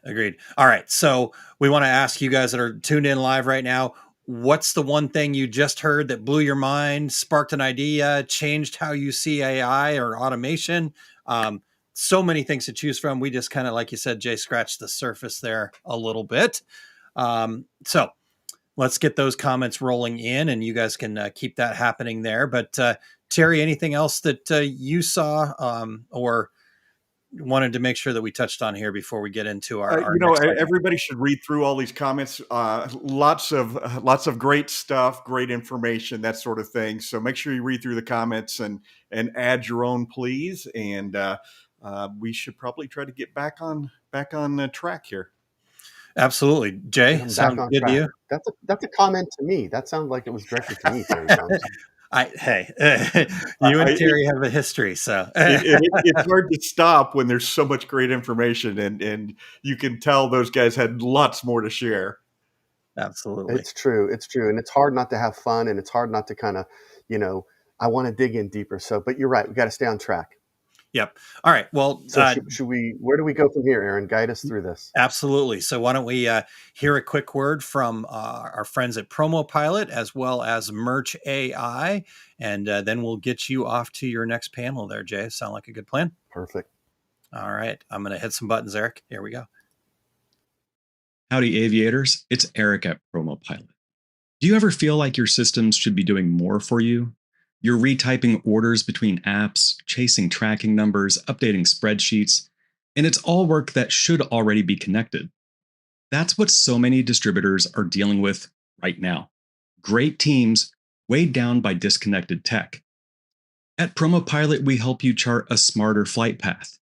All right, so we want to ask you guys that are tuned in live right now, what's the one thing you just heard that blew your mind, sparked an idea, changed how you see AI or automation? So many things to choose from. We just kind of, like you said, Jay, scratched the surface there a little bit. So let's get those comments rolling in, and you guys can keep that happening there. But Terry, anything else that you saw or wanted to make sure that we touched on here before we get into our everybody should read through all these comments. Lots of great stuff, great information, that sort of thing. So make sure you read through the comments and add your own, please. And we should probably try to get back on track here. Absolutely. Jay, sound good to you? That's a comment to me. That sounds like it was directed to me, Terry Jones. Hey, you and Terry have a history, so It's hard to stop when there's so much great information, and you can tell those guys had lots more to share. absolutely. It's true. It's true. And it's hard not to have fun, and it's hard not to kind of, you know, I want to dig in deeper. So, but you're right. We got to stay on track. Yep. All right. Well, So should we, where do we go from here, Aaron? Guide us through this. absolutely. So why don't we hear a quick word from our friends at Promo Pilot as well as Merch AI, and then we'll get you off to your next panel there, Jay. Sound like a good plan? Perfect. All right. I'm going to hit some buttons, Eric. Here we go. Howdy, aviators. It's Eric at Promo Pilot. Do you ever feel like your systems should be doing more for you? You're retyping orders between apps, chasing tracking numbers, updating spreadsheets, and it's all work that should already be connected. That's what so many distributors are dealing with right now. Great teams weighed down by disconnected tech. At Promo Pilot, we help you chart a smarter flight path.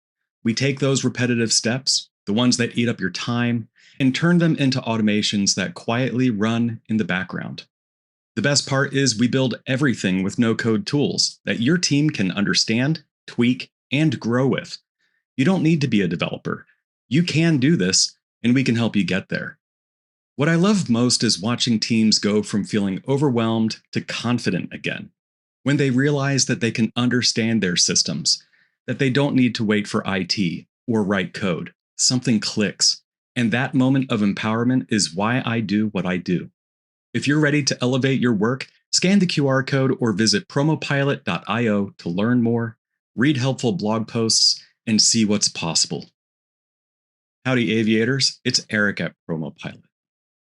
We take those repetitive steps, the ones that eat up your time, and turn them into automations that quietly run in the background. The best part is we build everything with no-code tools that your team can understand, tweak, and grow with. You don't need to be a developer. You can do this, and we can help you get there. What I love most is watching teams go from feeling overwhelmed to confident again, when they realize that they can understand their systems, that they don't need to wait for IT or write code. Something clicks. And that moment of empowerment is why I do what I do. If you're ready to elevate your work, scan the QR code or visit promopilot.io to learn more, read helpful blog posts, and see what's possible. Howdy, aviators. It's Eric at Promo Pilot.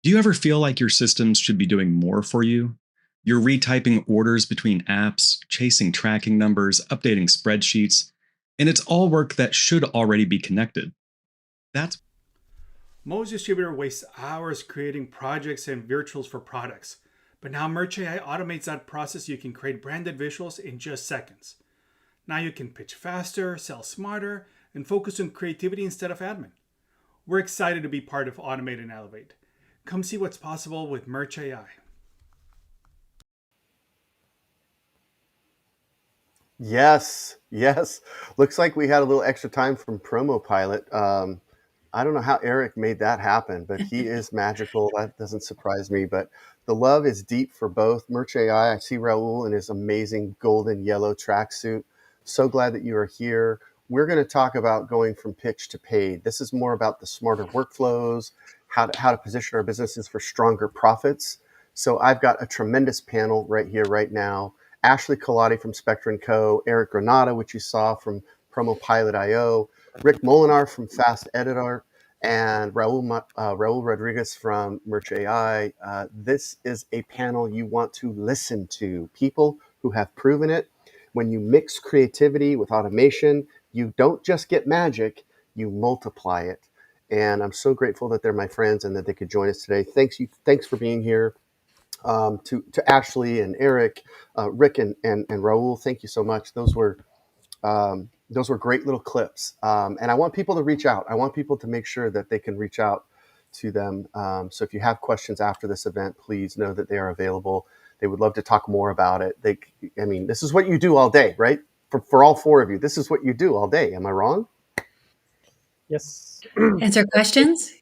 Do you ever feel like your systems should be doing more for you? You're retyping orders between apps, chasing tracking numbers, updating spreadsheets, and it's all work that should already be connected. Most distributor wastes hours creating projects and virtuals for products, but now Merch AI automates that process so you can create branded visuals in just seconds. Now you can pitch faster, sell smarter, and focus on creativity instead of admin. We're excited to be part of Automate and Elevate. Come see what's possible with Merch AI. Yes. Yes. Looks like we had a little extra time from Promo Pilot. I don't know how Eric made that happen, but he is magical. That doesn't surprise me. But the love is deep for both. Merch AI, I see Raul in his amazing golden yellow tracksuit. So glad that you are here. We're going to talk about going from pitch to paid. This is more about the smarter workflows, how to position our businesses for stronger profits. So I've got a tremendous panel right here, right now. Ashley Colati from Spectre & Co., Eric Granata, which you saw from Promo Pilot IO, Rick Molinar from Fast Editor, and Raul Rodriguez from Merch AI. This is a panel you want to listen to. People who have proven it. When you mix creativity with automation, you don't just get magic, you multiply it. And I'm so grateful that they're my friends and that they could join us today. Thanks for being here. To Ashley and Eric, Rick and Raul, thank you so much. Those were great little clips. And I want people to reach out. I want people to make sure that they can reach out to them. So if you have questions after this event, please know that they are available. They would love to talk more about it. This is what you do all day, right? For all four of you, this is what you do all day. Am I wrong? Yes. Answer questions?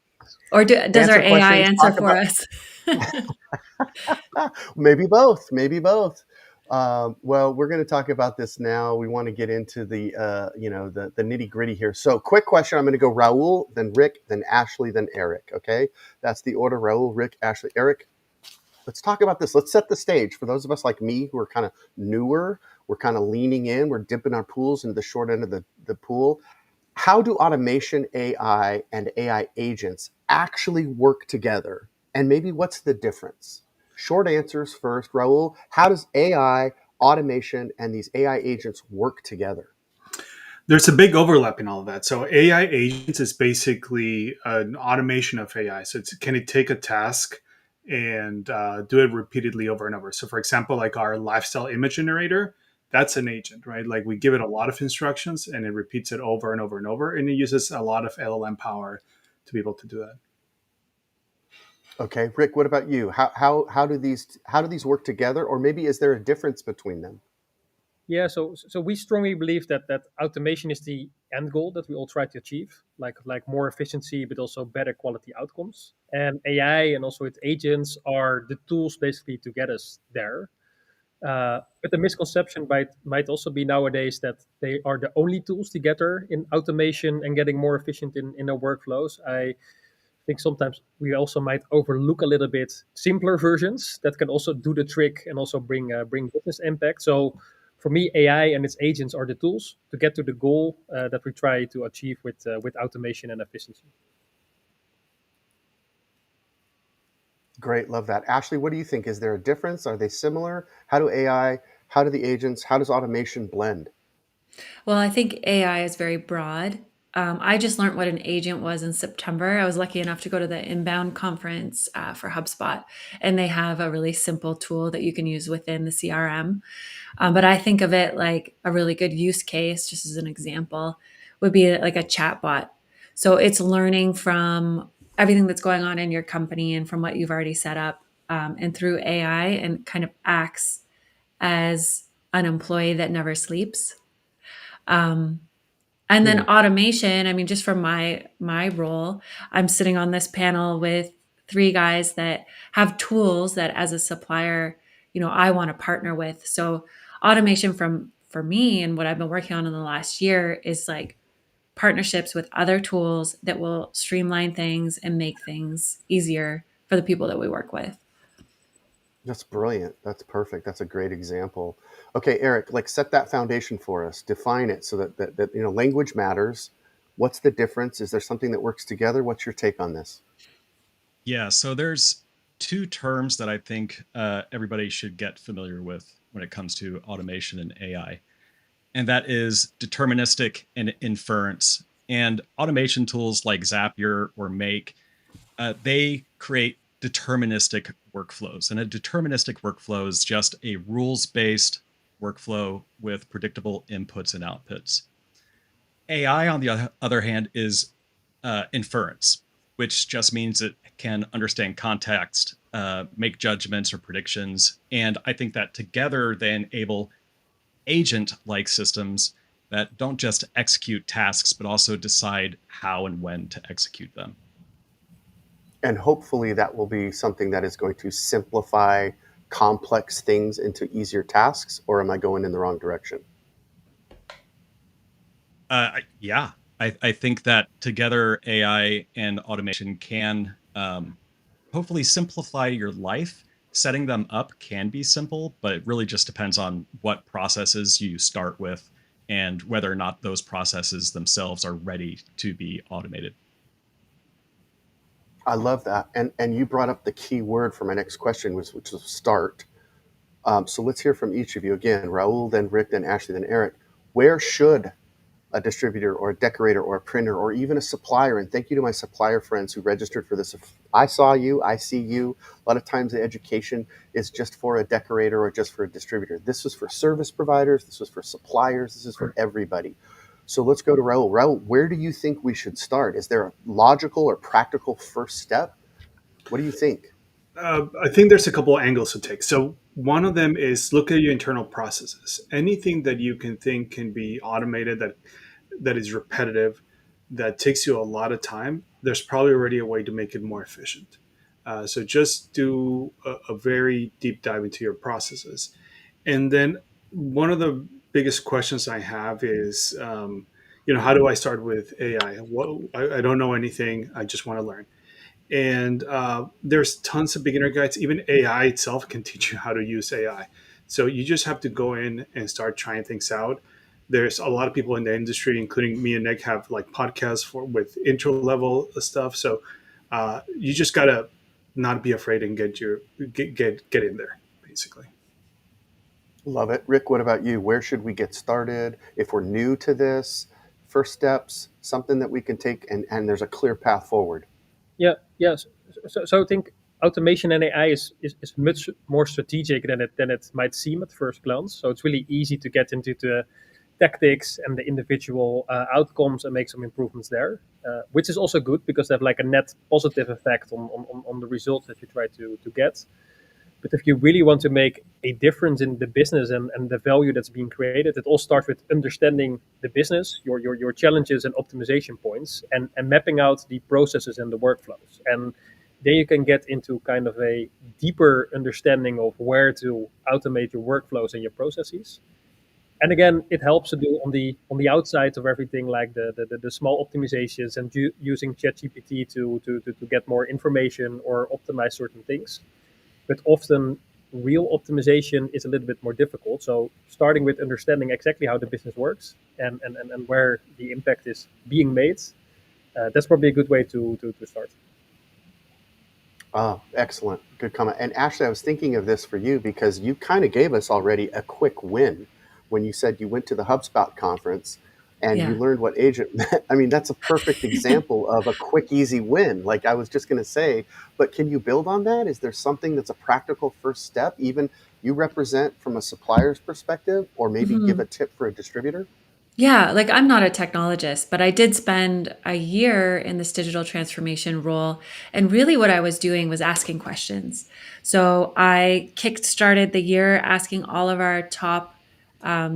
Or does our AI answer for us? Maybe both. Maybe both. Well, we're going to talk about this now. We want to get into the nitty gritty here. So, quick question. I'm going to go Raul, then Rick, then Ashley, then Eric. Okay, that's the order. Raul, Rick, Ashley, Eric. Let's talk about this. Let's set the stage for those of us like me who are kind of newer. We're kind of leaning in. We're dipping our pools into the short end of the pool. How do automation, AI, and AI agents actually work together? And maybe what's the difference? Short answers first, Raul. How does AI, automation, and these AI agents work together? There's a big overlap in all of that. So AI agents is basically an automation of AI. So can it take a task and do it repeatedly over and over? So for example, like our lifestyle image generator, that's an agent, right? Like we give it a lot of instructions and it repeats it over and over and over. And it uses a lot of LLM power to be able to do that. Okay, Rick, what about you? How do these work together, or maybe is there a difference between them? Yeah, so we strongly believe that automation is the end goal that we all try to achieve, like more efficiency, but also better quality outcomes. And AI and also its agents are the tools basically to get us there. But the misconception might also be nowadays that they are the only tools to get there in automation and getting more efficient in our workflows. I think sometimes we also might overlook a little bit simpler versions that can also do the trick and also bring business impact. So for me, AI and its agents are the tools to get to the goal that we try to achieve with automation and efficiency. Great, love that. Ashley, what do you think? Is there a difference? Are they similar? How do the agents, how does automation blend? Well, I think AI is very broad. I just learned what an agent was in September. I was lucky enough to go to the Inbound conference for HubSpot, and they have a really simple tool that you can use within the CRM. But I think of it like a really good use case, just as an example, would be like a chatbot. So it's learning from everything that's going on in your company and from what you've already set up, and through AI, and kind of acts as an employee that never sleeps. Um, and then automation, I mean, just from my role, I'm sitting on this panel with three guys that have tools that as a supplier, I want to partner with. So automation for me and what I've been working on in the last year is like partnerships with other tools that will streamline things and make things easier for the people that we work with. That's brilliant. That's perfect. That's a great example. Okay, Eric, like set that foundation for us. Define it so that language matters. What's the difference? Is there something that works together? What's your take on this? Yeah, so there's two terms that I think everybody should get familiar with when it comes to automation and AI, and that is deterministic and inference. And automation tools like Zapier or Make, they create deterministic workflows. And a deterministic workflow is just a rules-based workflow with predictable inputs and outputs. AI, on the other hand, is inference, which just means it can understand context, make judgments or predictions. And I think that together they enable agent-like systems that don't just execute tasks, but also decide how and when to execute them. And hopefully that will be something that is going to simplify complex things into easier tasks, or am I going in the wrong direction? Yeah, I think that together AI and automation can hopefully simplify your life. Setting them up can be simple, but it really just depends on what processes you start with and whether or not those processes themselves are ready to be automated. I love that. And you brought up the key word for my next question, which was start. So let's hear from each of you again. Raul, then Rick, then Ashley, then Eric. Where should a distributor or a decorator or a printer or even a supplier, and thank you to my supplier friends who registered for this. If I saw you, I see you. A lot of times the education is just for a decorator or just for a distributor. This was for service providers. This was for suppliers. This is for everybody. So let's go to Raul. Raul, where do you think we should start? Is there a logical or practical first step? What do you think? I think there's a couple of angles to take. So one of them is look at your internal processes. Anything that you can think can be automated that is repetitive, that takes you a lot of time. There's probably already a way to make it more efficient. So just do a very deep dive into your processes, and then one of the biggest questions I have is, how do I start with AI? I don't know anything. I just want to learn. And there's tons of beginner guides. Even AI itself can teach you how to use AI. So you just have to go in and start trying things out. There's a lot of people in the industry, including me and Nick, have like podcasts with intro level stuff. So you just gotta not be afraid and get in there, basically. Love it. Rick, what about you? Where should we get started? If we're new to this, first steps, something that we can take, and there's a clear path forward. Yeah. So I think automation and AI is much more strategic than it might seem at first glance. So it's really easy to get into tactics and the individual outcomes and make some improvements there, which is also good because they have like a net positive effect on the results that you try to get. But if you really want to make a difference in the business and the value that's being created, it all starts with understanding the business, your challenges and optimization points, and mapping out the processes and the workflows. And then you can get into kind of a deeper understanding of where to automate your workflows and your processes. And again, it helps to do on the outside of everything, like the small optimizations and using ChatGPT to get more information or optimize certain things. But often real optimization is a little bit more difficult. So starting with understanding exactly how the business works and where the impact is being made, that's probably a good way to start. Oh, excellent. Good comment. And Ashley, I was thinking of this for you because you kind of gave us already a quick win when you said you went to the HubSpot conference and you Yeah. learned what agent meant. I mean, that's a perfect example of a quick, easy win. Like I was just going to say, but can you build on that? Is there something that's a practical first step, even you represent from a supplier's perspective, or maybe give a Mhm. tip for a distributor? Yeah, like I'm not a technologist, but I did spend a year in this digital transformation role. And really, what I was doing was asking questions. So I kick started the year asking all of our top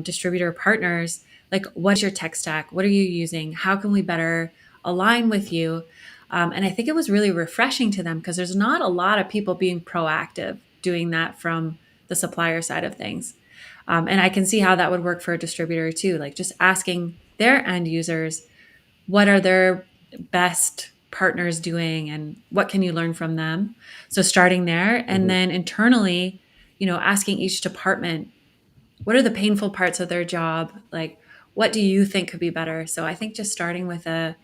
distributor partners, like, what's your tech stack? What are you using? How can we better align with you? And I think it was really refreshing to them because there's not a lot of people being proactive doing that from the supplier side of things. And I can see how that would work for a distributor too, like just asking their end users, what are their best partners doing and what can you learn from them? So starting there and Hmm. then internally, asking each department, what are the painful parts of their job? Like, what do you think could be better? So I think just starting with a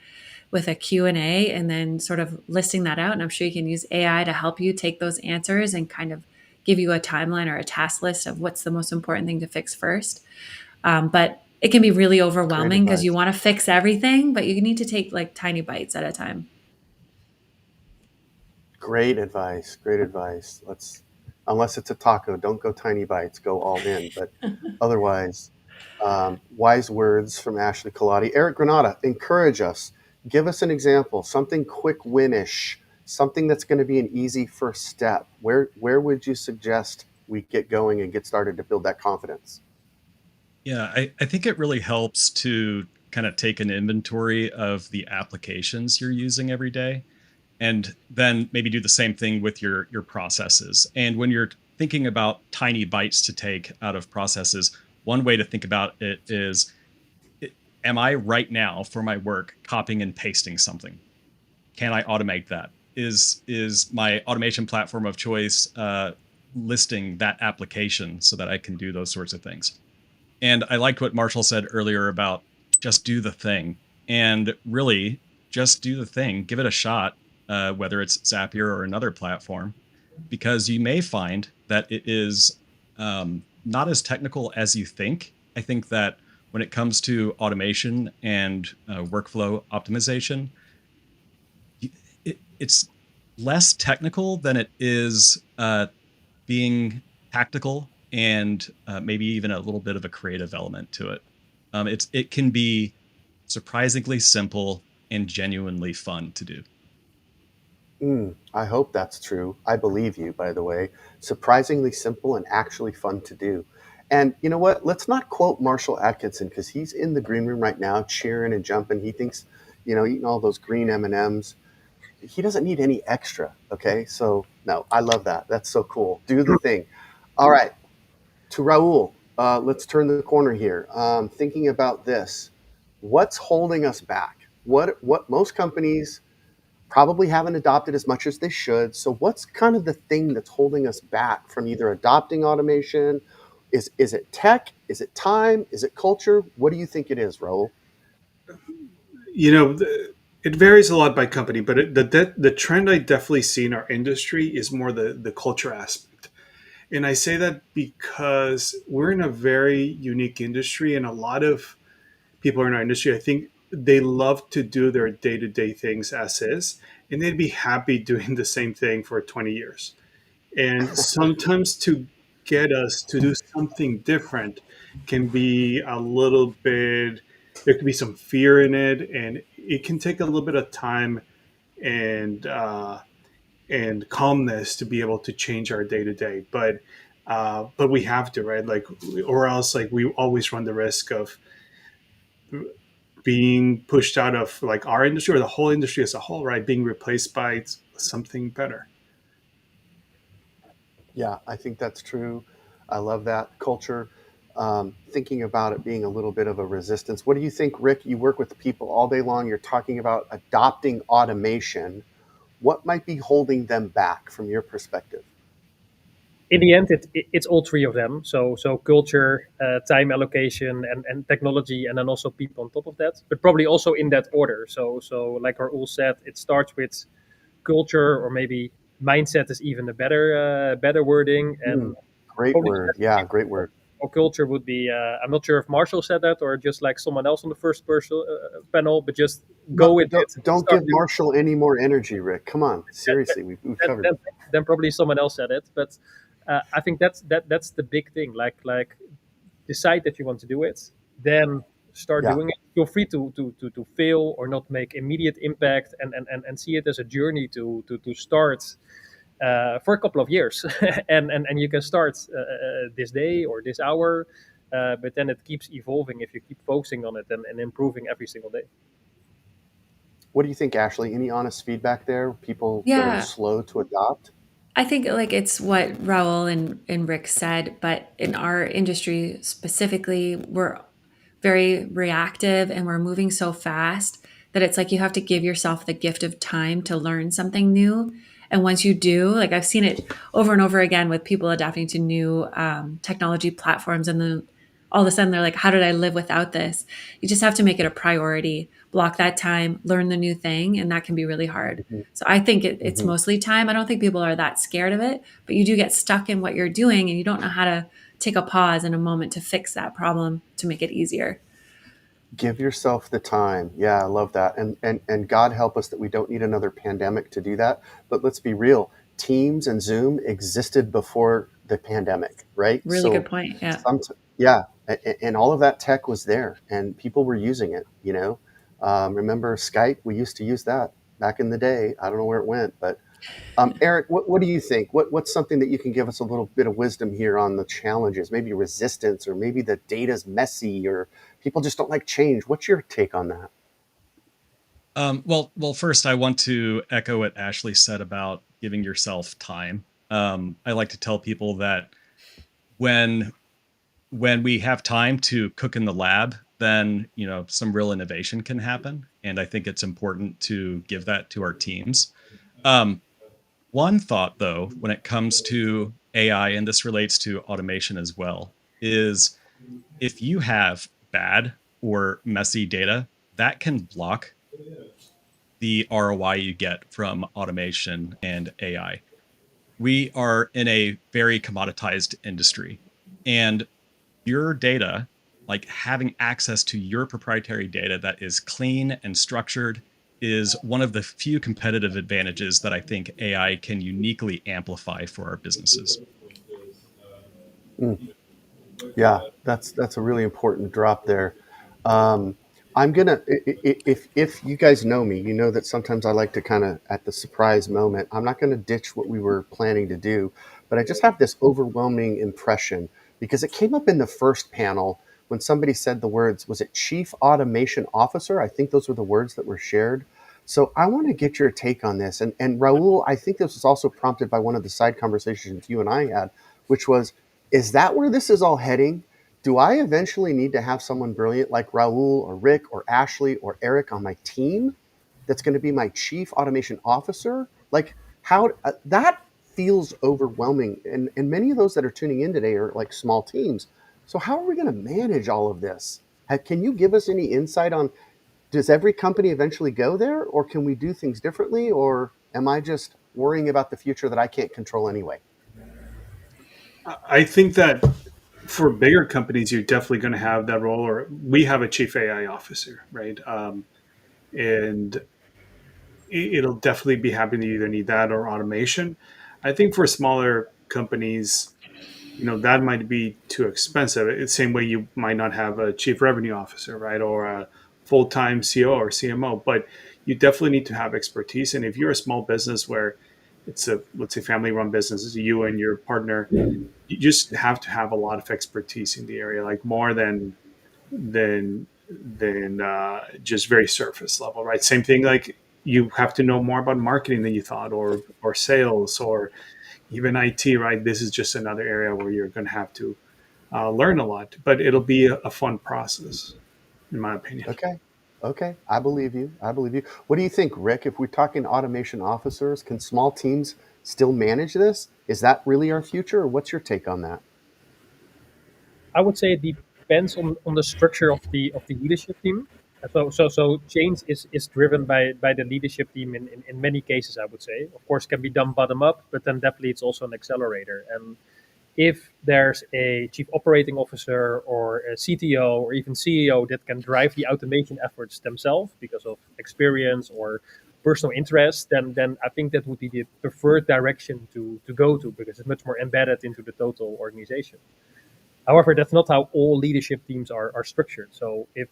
Q&A and then sort of listing that out. And I'm sure you can use AI to help you take those answers and kind of give you a timeline or a task list of what's the most important thing to fix first. But it can be really Great overwhelming because you advice. want to fix everything, but you need to take like tiny bites at a time. Great advice. Great advice. Unless it's a taco, don't go tiny bites, go all in. But otherwise, wise words from Ashley Colati. Eric Granata, encourage us. Give us an example, something quick winish, something that's going to be an easy first step. Where would you suggest we get going and get started to build that confidence? Yeah, I think it really helps to kind of take an inventory of the applications you're using every day and then maybe do the same thing with your processes. And when you're thinking about tiny bites to take out of processes, one way to think about it is i- am I right now for my work copying and pasting something? Can I automate that? Is my automation platform of choice listing that application so that I can do those sorts of things? And I liked what Marshall said earlier about just do the thing. And really, just do the thing. Give it a shot, whether it's Zapier or another platform, because you may find that it is not as technical as you think. I think that when it comes to automation and workflow optimization, it's less technical than it is being tactical and maybe even a little bit of a creative element to it. It can be surprisingly simple and genuinely fun to do. I hope that's true. I believe you, by the way. Surprisingly simple and actually fun to do. And you know what? Let's not quote Marshall Atkinson because he's in the green room right now, cheering and jumping. He thinks, eating all those green M&Ms. He doesn't need any extra. Okay, so no, I love that. That's so cool. Do the thing. All right, to Raul. Let's turn the corner here. Thinking about this, what's holding us back? What most companies probably haven't adopted as much as they should. So what's kind of the thing that's holding us back from either adopting automation? Is it tech? Is it time? Is it culture? What do you think it is, Raul? You know, it varies a lot by company, but the trend I definitely see in our industry is more the culture aspect. And I say that because we're in a very unique industry, and a lot of people in our industry, I think they love to do their day to day things as is, and they'd be happy doing the same thing for 20 years. And sometimes to get us to do something different, can be a little bit, there can be some fear in it, and it can take a little bit of time and calmness to be able to change our day to day. But we have to, right? Like, or else, like, we always run the risk of being pushed out of like our industry or the whole industry as a whole, right? Being replaced by something better. Yeah, I think that's true. I love that culture. Thinking about it being a little bit of a resistance. What do you think, Rick? You work with people all day long. You're talking about adopting automation. What might be holding them back from your perspective? In the end, it's all three of them. So culture, time allocation, and technology, and then also people on top of that. But probably also in that order. So like Raul said, it starts with culture, or maybe mindset is even a better wording, and Mm, great probably word. Yeah, great word. or culture would be. I'm not sure if Marshall said that or just like someone else on the first person panel, but just No, go with it. don't Start give doing Marshall any more energy, Rick. Come on, it. seriously, we've Then, covered then, it. then probably someone else said it. But I think that's the big thing. Like decide that you want to do it, then start Yeah, doing it. Feel free to fail or not make immediate impact, and see it as a journey to start for a couple of years. And you can start this day or this hour, but then it keeps evolving if you keep focusing on it and improving every single day. what do you think, Ashley? Any honest feedback there? People that are Yeah, slow to adopt? I think like it's what Raul and Rick said, but in our industry specifically, we're very reactive and we're moving so fast that it's like you have to give yourself the gift of time to learn something new. And once you do, like I've seen it over and over again with people adapting to new technology platforms, and then all of a sudden they're like, how did I live without this? You just have to make it a priority, block that time, learn the new thing, and that can be really hard. Hmm. So I think it's Hmm. mostly time. I don't think people are that scared of it, but you do get stuck in what you're doing and you don't know how to take a pause and a moment to fix that problem to make it easier. Give yourself the time. Yeah, I love that. And God help us that we don't need another pandemic to do that. But let's be real. Teams and Zoom existed before the pandemic, right? Really good So point. Yeah. some yeah, and all of that tech was there and people were using it, you know. Remember Skype? We used to use that back in the day. I don't know where it went, but Eric, what do you think? What's something that you can give us a little bit of wisdom here on the challenges, maybe resistance, or maybe the data's messy, or people just don't like change? What's your take on that? Well, first, I want to echo what Ashley said about giving yourself time. I like to tell people that when we have time to cook in the lab, then some real innovation can happen, and I think it's important to give that to our teams. Um, One thought, though, when it comes to AI, and this relates to automation as well, is if you have bad or messy data, that can block the ROI you get from automation and AI. We are in a very commoditized industry, and your data, like having access to your proprietary data that is clean and structured, is one of the few competitive advantages that I think AI can uniquely amplify for our businesses. Mm. Yeah, that's a really important drop there. Um, I'm gonna if you guys know me, you know that sometimes I like to kind of at the surprise moment. I'm not gonna ditch what we were planning to do, but I just have this overwhelming impression because it came up in the first panel when somebody said the words, was it Chief Automation Officer? I think those were the words that were shared. So I want to get your take on this. And Raul, I think this was also prompted by one of the side conversations you and I had, which was, is that where this is all heading? Do I eventually need to have someone brilliant like Raul or Rick or Ashley or Eric on my team that's going to be my chief automation officer? Like, how that feels overwhelming. And many of those that are tuning in today are like small teams. So, how are we going to manage all of this? Can you give us any insight on, does every company eventually go there, or can we do things differently? Or am I just worrying about the future that I can't control anyway? I think that for bigger companies, you're definitely going to have that role, or we have a chief AI officer, right? And it'll definitely be happening to either need that or automation. I think for smaller companies, that might be too expensive. It's the same way you might not have a chief revenue officer, right, or a full-time CO or CMO, but you definitely need to have expertise. And if you're a small business where it's a, let's say, family-run business, it's you and your partner, you just have to have a lot of expertise in the area, like more than just very surface level, right? Same thing, like you have to know more about marketing than you thought, or sales, or even IT, right? This is just another area where you're going to have to learn a lot, but it'll be a fun process, in my opinion. Okay. Okay. I believe you. I believe you. What do you think, Rick? If we're talking automation officers, can small teams still manage this? Is that really our future, or what's your take on that? I would say it depends on the structure of the leadership team. So change is driven by the leadership team in many cases. I would say, of course, can be done bottom up, but then definitely it's also an accelerator. And if there's a chief operating officer or a CTO or even CEO that can drive the automation efforts themselves because of experience or personal interest, then I think that would be the preferred direction to go to, because it's much more embedded into the total organization. However, that's not how all leadership teams are structured. So if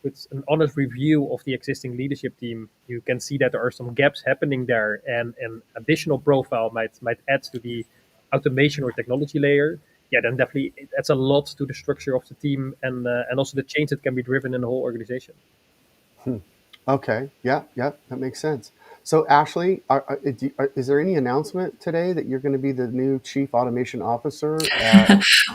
it's an honest review of the existing leadership team, you can see that there are some gaps happening there, and an additional profile might add to the automation or technology layer. Yeah, then definitely that's a lot to the structure of the team, and also the change that can be driven in the whole organization. Hmm. Okay. Yeah. Yeah. That makes sense. So, Ashley, is there any announcement today that you're going to be the new chief automation officer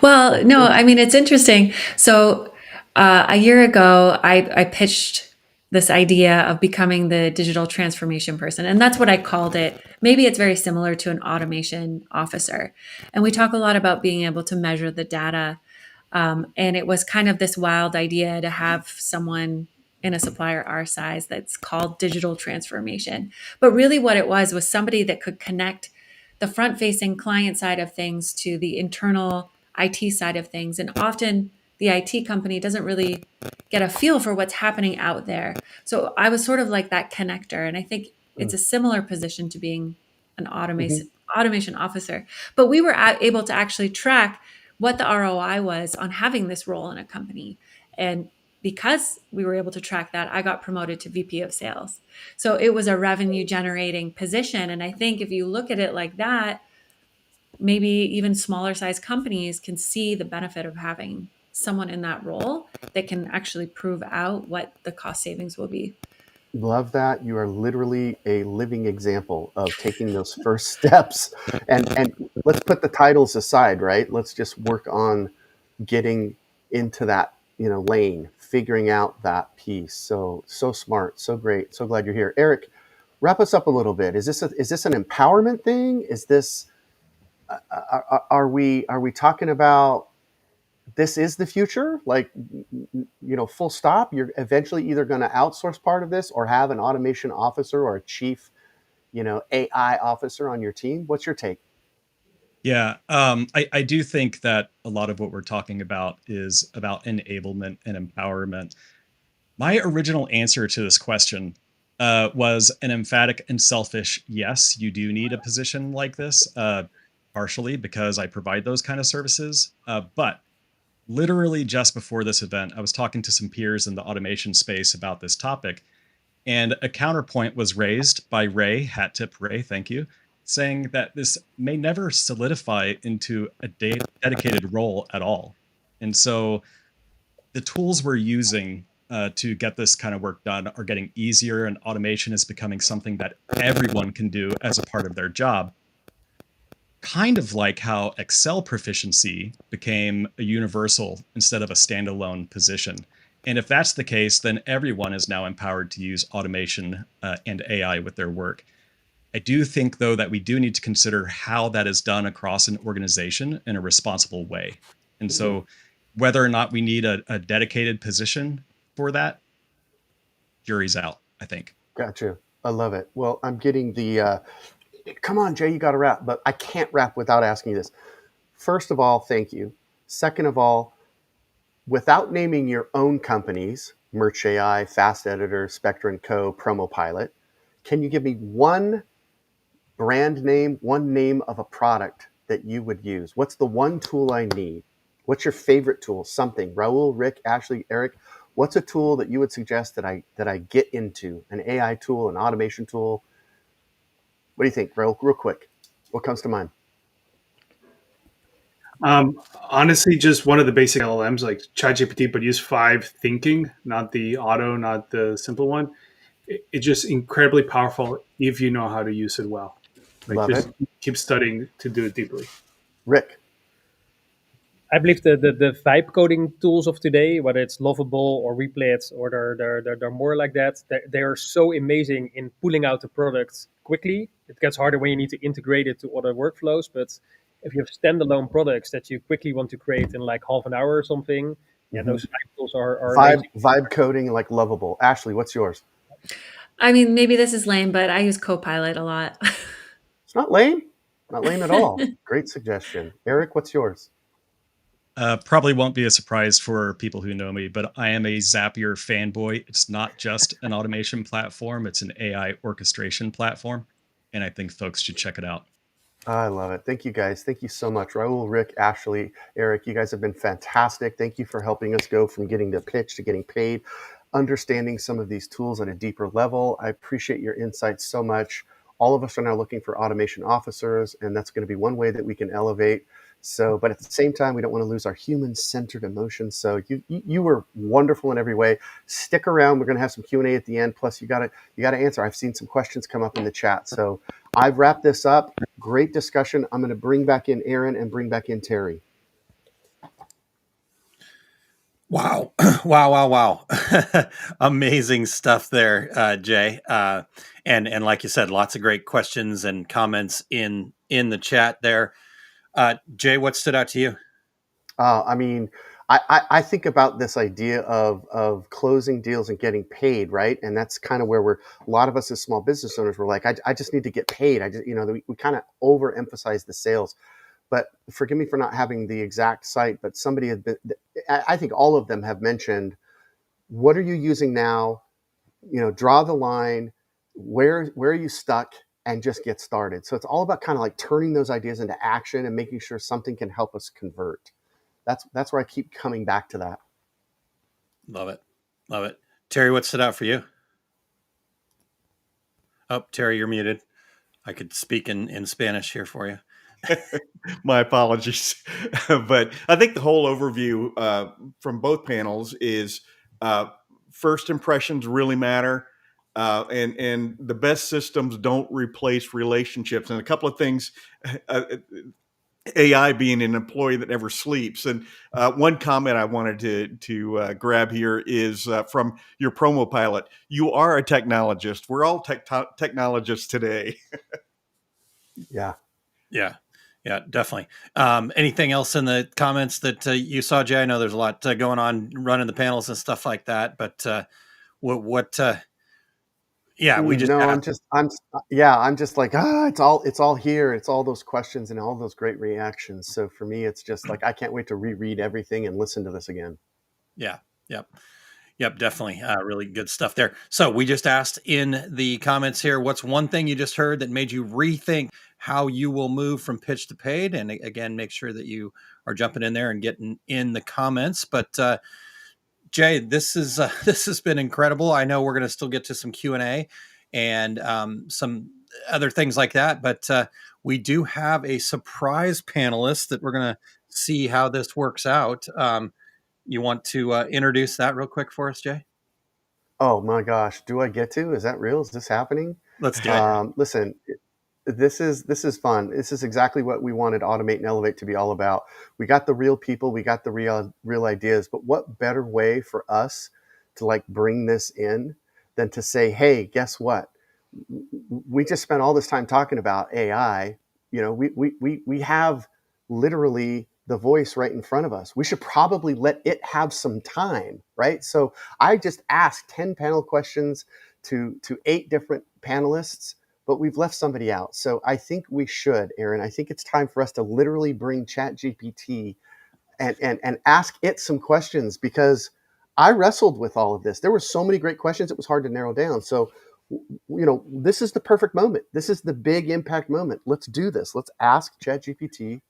Well, at no, Merch? I mean, it's interesting. So, a year ago, I pitched this idea of becoming the digital transformation person. And that's what I called it. Maybe it's very similar to an automation officer. And we talk a lot about being able to measure the data. And it was kind of this wild idea to have someone in a supplier our size that's called digital transformation. But really, what it was somebody that could connect the front facing client side of things to the internal IT side of things. And often the IT company doesn't really get a feel for what's happening out there. So I was sort of like that connector. And I think it's a similar position to being an Mm-hmm. automation officer. But we were able to actually track what the ROI was on having this role in a company. And because we were able to track that, I got promoted to VP of sales. So it was a revenue generating position. And I think if you look at it like that, maybe even smaller size companies can see the benefit of having someone in that role that can actually prove out what the cost savings will be. Love that. You are literally a living example of taking those first steps. And let's put the titles aside, right? Let's just work on getting into that, lane, figuring out that piece. So smart, so great, so glad you're here. Eric, wrap us up a little bit. Is this an empowerment thing? Is this are we talking about this is the future, like, full stop? You're eventually either going to outsource part of this or have an automation officer or a chief, AI officer on your team? What's your take? Yeah, I do think that a lot of what we're talking about is about enablement and empowerment. My original answer to this question was an emphatic and selfish yes, you do need a position like this, partially because I provide those kind of services. But literally just before this event, I was talking to some peers in the automation space about this topic, and a counterpoint was raised by Ray, hat tip Ray, thank you, saying that this may never solidify into a dedicated role at all. And so the tools we're using to get this kind of work done are getting easier, and automation is becoming something that everyone can do as a part of their job. Kind of like how Excel proficiency became a universal instead of a standalone position. And if that's the case, then everyone is now empowered to use automation and AI with their work. I do think, though, that we do need to consider how that is done across an organization in a responsible way. And so, whether or not we need a dedicated position for that, jury's out, I think. Gotcha. I love it. Well, I'm getting the come on, Jay, you got to wrap, but I can't wrap without asking you this. First of all, thank you. Second of all, without naming your own companies, Merch AI, Fast Editor, Spectre and Co, Promo Pilot, can you give me one brand name, one name of a product that you would use? What's the one tool I need? What's your favorite tool? Something. Raul, Rick, Ashley, Eric, what's a tool that you would suggest that I get into? An AI tool, an automation tool? What do you think, Raul? Real quick. What comes to mind? Honestly, just one of the basic LLMs like ChatGPT, but use 5 thinking, not the auto, not the simple one. It's just incredibly powerful if you know how to use it well. Like Love it. just keep studying to do it deeply. Rick. I believe the vibe coding tools of today, whether it's Lovable or Replit, or they're more like that, they are so amazing in pulling out the product quickly. It gets harder when you need to integrate it to other workflows, but if you have standalone products that you quickly want to create in like half an hour or something, yeah, those vibe tools are amazing. Vibe coding like Lovable. Ashley, what's yours? I mean, maybe this is lame, but I use Copilot a lot. It's not lame. Not lame at all. Great suggestion. Eric, what's yours? Probably won't be a surprise for people who know me, but I am a Zapier fanboy. It's not just an automation platform, it's an AI orchestration platform. And I think folks should check it out. I love it. Thank you guys. Thank you so much. Raul, Rick, Ashley, Eric, you guys have been fantastic. Thank you for helping us go from getting the pitch to getting paid, understanding some of these tools at a deeper level. I appreciate your insights so much. All of us are now looking for automation officers, and that's going to be one way that we can elevate. So, but at the same time, we don't want to lose our human-centered emotions. So you were wonderful in every way. Stick around. We're going to have some Q&A at the end. Plus, you got to answer. I've seen some questions come up in the chat. So I've wrapped this up. Great discussion. I'm going to bring back in Aaron and bring back in Terry. Wow. Wow. Amazing stuff there, Jay. And like you said, lots of great questions and comments in the chat there. Jay, what stood out to you? I mean, I think about this idea of closing deals and getting paid, right? And that's kind of where a lot of us as small business owners, we're like, I just need to get paid. We kind of overemphasize the sales. But forgive me for not having the exact site, but somebody had been, I think all of them have mentioned, what are you using now? Draw the line, where are you stuck, and just get started. So it's all about kind of like turning those ideas into action and making sure something can help us convert. That's where I keep coming back to that. Love it. Terry, what stood out for you? Oh, Terry, you're muted. I could speak in Spanish here for you. My apologies. But I think the whole overview from both panels is first impressions really matter. And the best systems don't replace relationships. And a couple of things, AI being an employee that never sleeps. And one comment I wanted to grab here is from your promo pilot. You are a technologist. We're all technologists today. Yeah. Yeah, definitely. Anything else in the comments that you saw, Jay? I know there's a lot going on running the panels and stuff like that, but what yeah, we just No, asked. I'm just like, it's all here. It's all those questions and all those great reactions. So for me, it's just like, I can't wait to reread everything and listen to this again. Yeah. Yep, definitely. Really good stuff there. So we just asked in the comments here, what's one thing you just heard that made you rethink how you will move from pitch to paid? And again, make sure that you are jumping in there and getting in the comments. But Jay, this has been incredible. I know we're going to still get to some Q&A and some other things like that, but we do have a surprise panelist that we're going to see how this works out. You want to introduce that real quick for us, Jay? Oh my gosh. Do I get to? Is that real? Is this happening? Let's do it. Listen, this is fun. This is exactly what we wanted Automate and Elevate to be all about. We got the real people, we got the real ideas, but what better way for us to like bring this in than to say, hey, guess what? We just spent all this time talking about AI. We have literally the voice right in front of us. We should probably let it have some time, right? So I just asked 10 panel questions to 8 different panelists, but we've left somebody out. So I think we should, Aaron. I think it's time for us to literally bring ChatGPT and ask it some questions, because I wrestled with all of this. There were so many great questions, it was hard to narrow down. So This is the perfect moment. This is the big impact moment. Let's do this. Let's ask ChatGPT,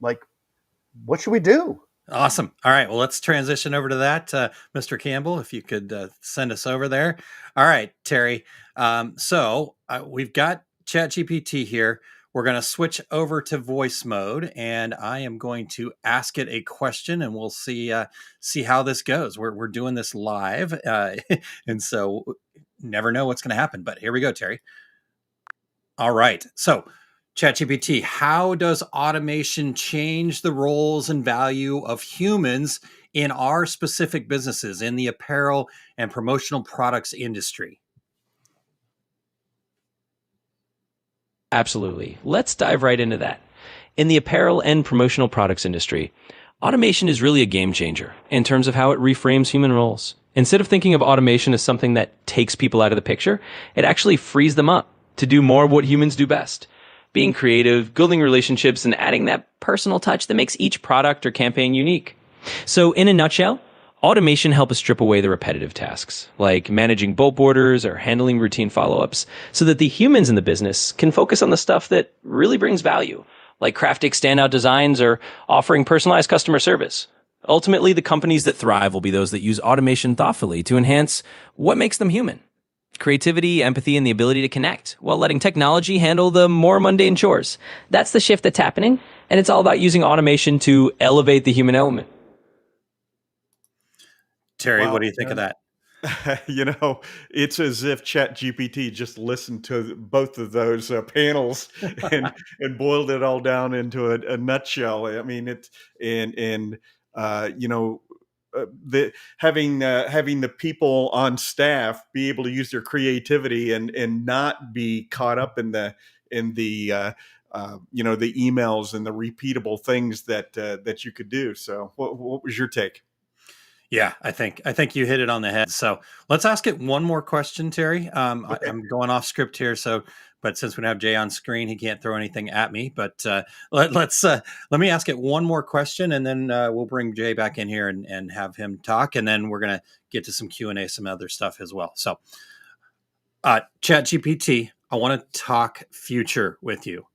like, what should we do? Awesome. All right. Well, let's transition over to that. Mr. Campbell, if you could send us over there. All right, Terry. So we've got ChatGPT here. We're going to switch over to voice mode, and I am going to ask it a question, and we'll see how this goes. We're doing this live, and so never know what's going to happen. But here we go, Terry. All right. So, ChatGPT, how does automation change the roles and value of humans in our specific businesses in the apparel and promotional products industry? Absolutely. Let's dive right into that. In the apparel and promotional products industry, automation is really a game changer in terms of how it reframes human roles. Instead of thinking of automation as something that takes people out of the picture, it actually frees them up to do more of what humans do best. Being creative, building relationships, and adding that personal touch that makes each product or campaign unique. So in a nutshell, automation helps us strip away the repetitive tasks, like managing bulk orders or handling routine follow-ups, so that the humans in the business can focus on the stuff that really brings value, like crafting standout designs or offering personalized customer service. Ultimately, the companies that thrive will be those that use automation thoughtfully to enhance what makes them human. Creativity, empathy, and the ability to connect, while letting technology handle the more mundane chores. That's the shift that's happening, and it's all about using automation to elevate the human element. Terry, what do you think of that? It's as if ChatGPT just listened to both of those panels and boiled it all down into a nutshell. I mean, it's and you know the having the people on staff be able to use their creativity and not be caught up in the the emails and the repeatable things that you could do. So, what was your take? Yeah, I think you hit it on the head. So let's ask it one more question, Terry. Okay. I'm going off script here, but since we don't have Jay on screen, he can't throw anything at me. But let me ask it one more question, and then we'll bring Jay back in here and have him talk, and then we're gonna get to some Q&A, some other stuff as well. So, ChatGPT, I want to talk future with you.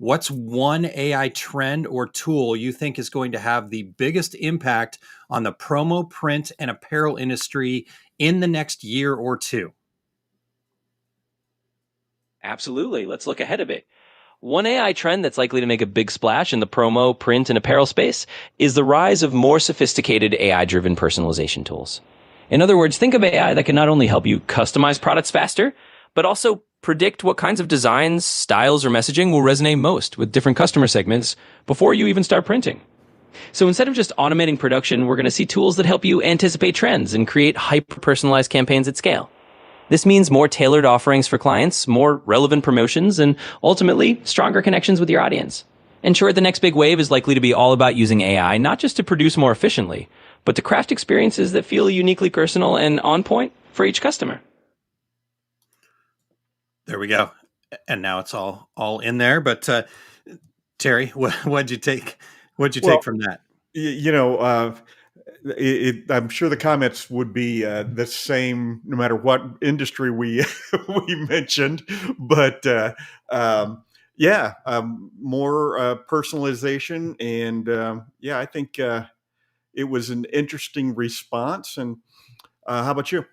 What's one AI trend or tool you think is going to have the biggest impact on the promo, print, and apparel industry in the next year or two? Absolutely. Let's look ahead a bit. One AI trend that's likely to make a big splash in the promo, print, and apparel space is the rise of more sophisticated AI-driven personalization tools. In other words, think of AI that can not only help you customize products faster, but also predict what kinds of designs, styles, or messaging will resonate most with different customer segments before you even start printing. So instead of just automating production, we're going to see tools that help you anticipate trends and create hyper-personalized campaigns at scale. This means more tailored offerings for clients, more relevant promotions, and ultimately, stronger connections with your audience. In short, the next big wave is likely to be all about using AI, not just to produce more efficiently, but to craft experiences that feel uniquely personal and on point for each customer. There we go. And now it's all in there. But Terry, what'd you take? What'd you take from that? I'm sure the comments would be the same no matter what industry we we mentioned, but more personalization, and I think it was an interesting response. And how about you?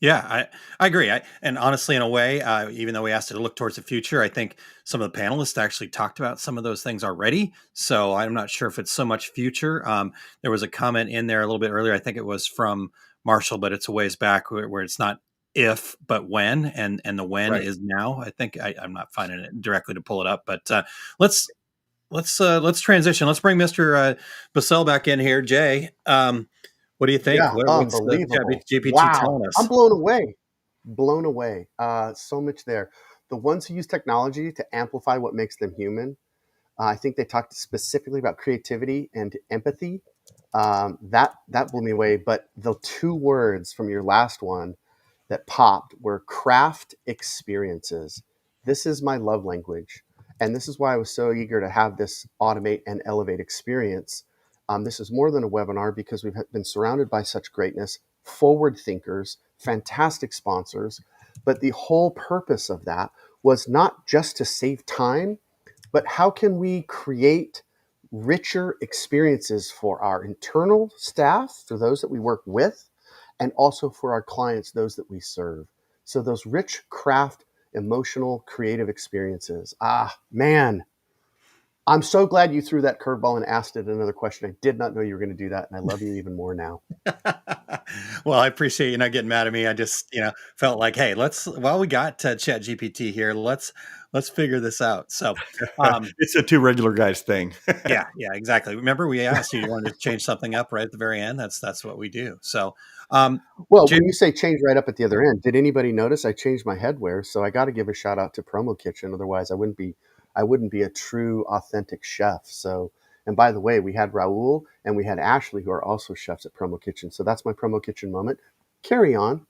Yeah, I agree. And honestly, in a way, even though we asked it to look towards the future, I think some of the panelists actually talked about some of those things already. So I'm not sure if it's so much future. There was a comment in there a little bit earlier. I think it was from Marshall, but it's a ways back where it's not if, but when, and the when Right. is now. I think I'm not finding it directly to pull it up, but let's transition. Let's bring Mr. Bassell back in here. Jay, what do you think? Yeah, What's the unbelievable. GPT Wow. telling I'm us? blown away. Blown away. So much there. The ones who use technology to amplify what makes them human, I think they talked specifically about creativity and empathy. That blew me away. But the two words from your last one that popped were craft experiences. This is my love language. And this is why I was so eager to have this automate and elevate experience. This is more than a webinar because we've been surrounded by such greatness, forward thinkers, fantastic sponsors. But the whole purpose of that was not just to save time, but how can we create richer experiences for our internal staff, for those that we work with, and also for our clients, those that we serve. So those rich craft, emotional, creative experiences. Ah, man, I'm so glad you threw that curveball and asked it another question. I did not know you were going to do that, and I love you even more now. Well, I appreciate you not getting mad at me. I just, felt like, hey, while we got Chat GPT here, let's figure this out. So, It's a two regular guys thing. yeah, exactly. Remember, we asked you wanted to change something up right at the very end. That's what we do. So, Well, Jim, when you say change right up at the other end, did anybody notice I changed my headwear? So I got to give a shout out to Promo Kitchen. Otherwise, I wouldn't be a true authentic chef. So, and by the way, we had Raul and we had Ashley, who are also chefs at Promo Kitchen. So that's my Promo Kitchen moment. Carry on.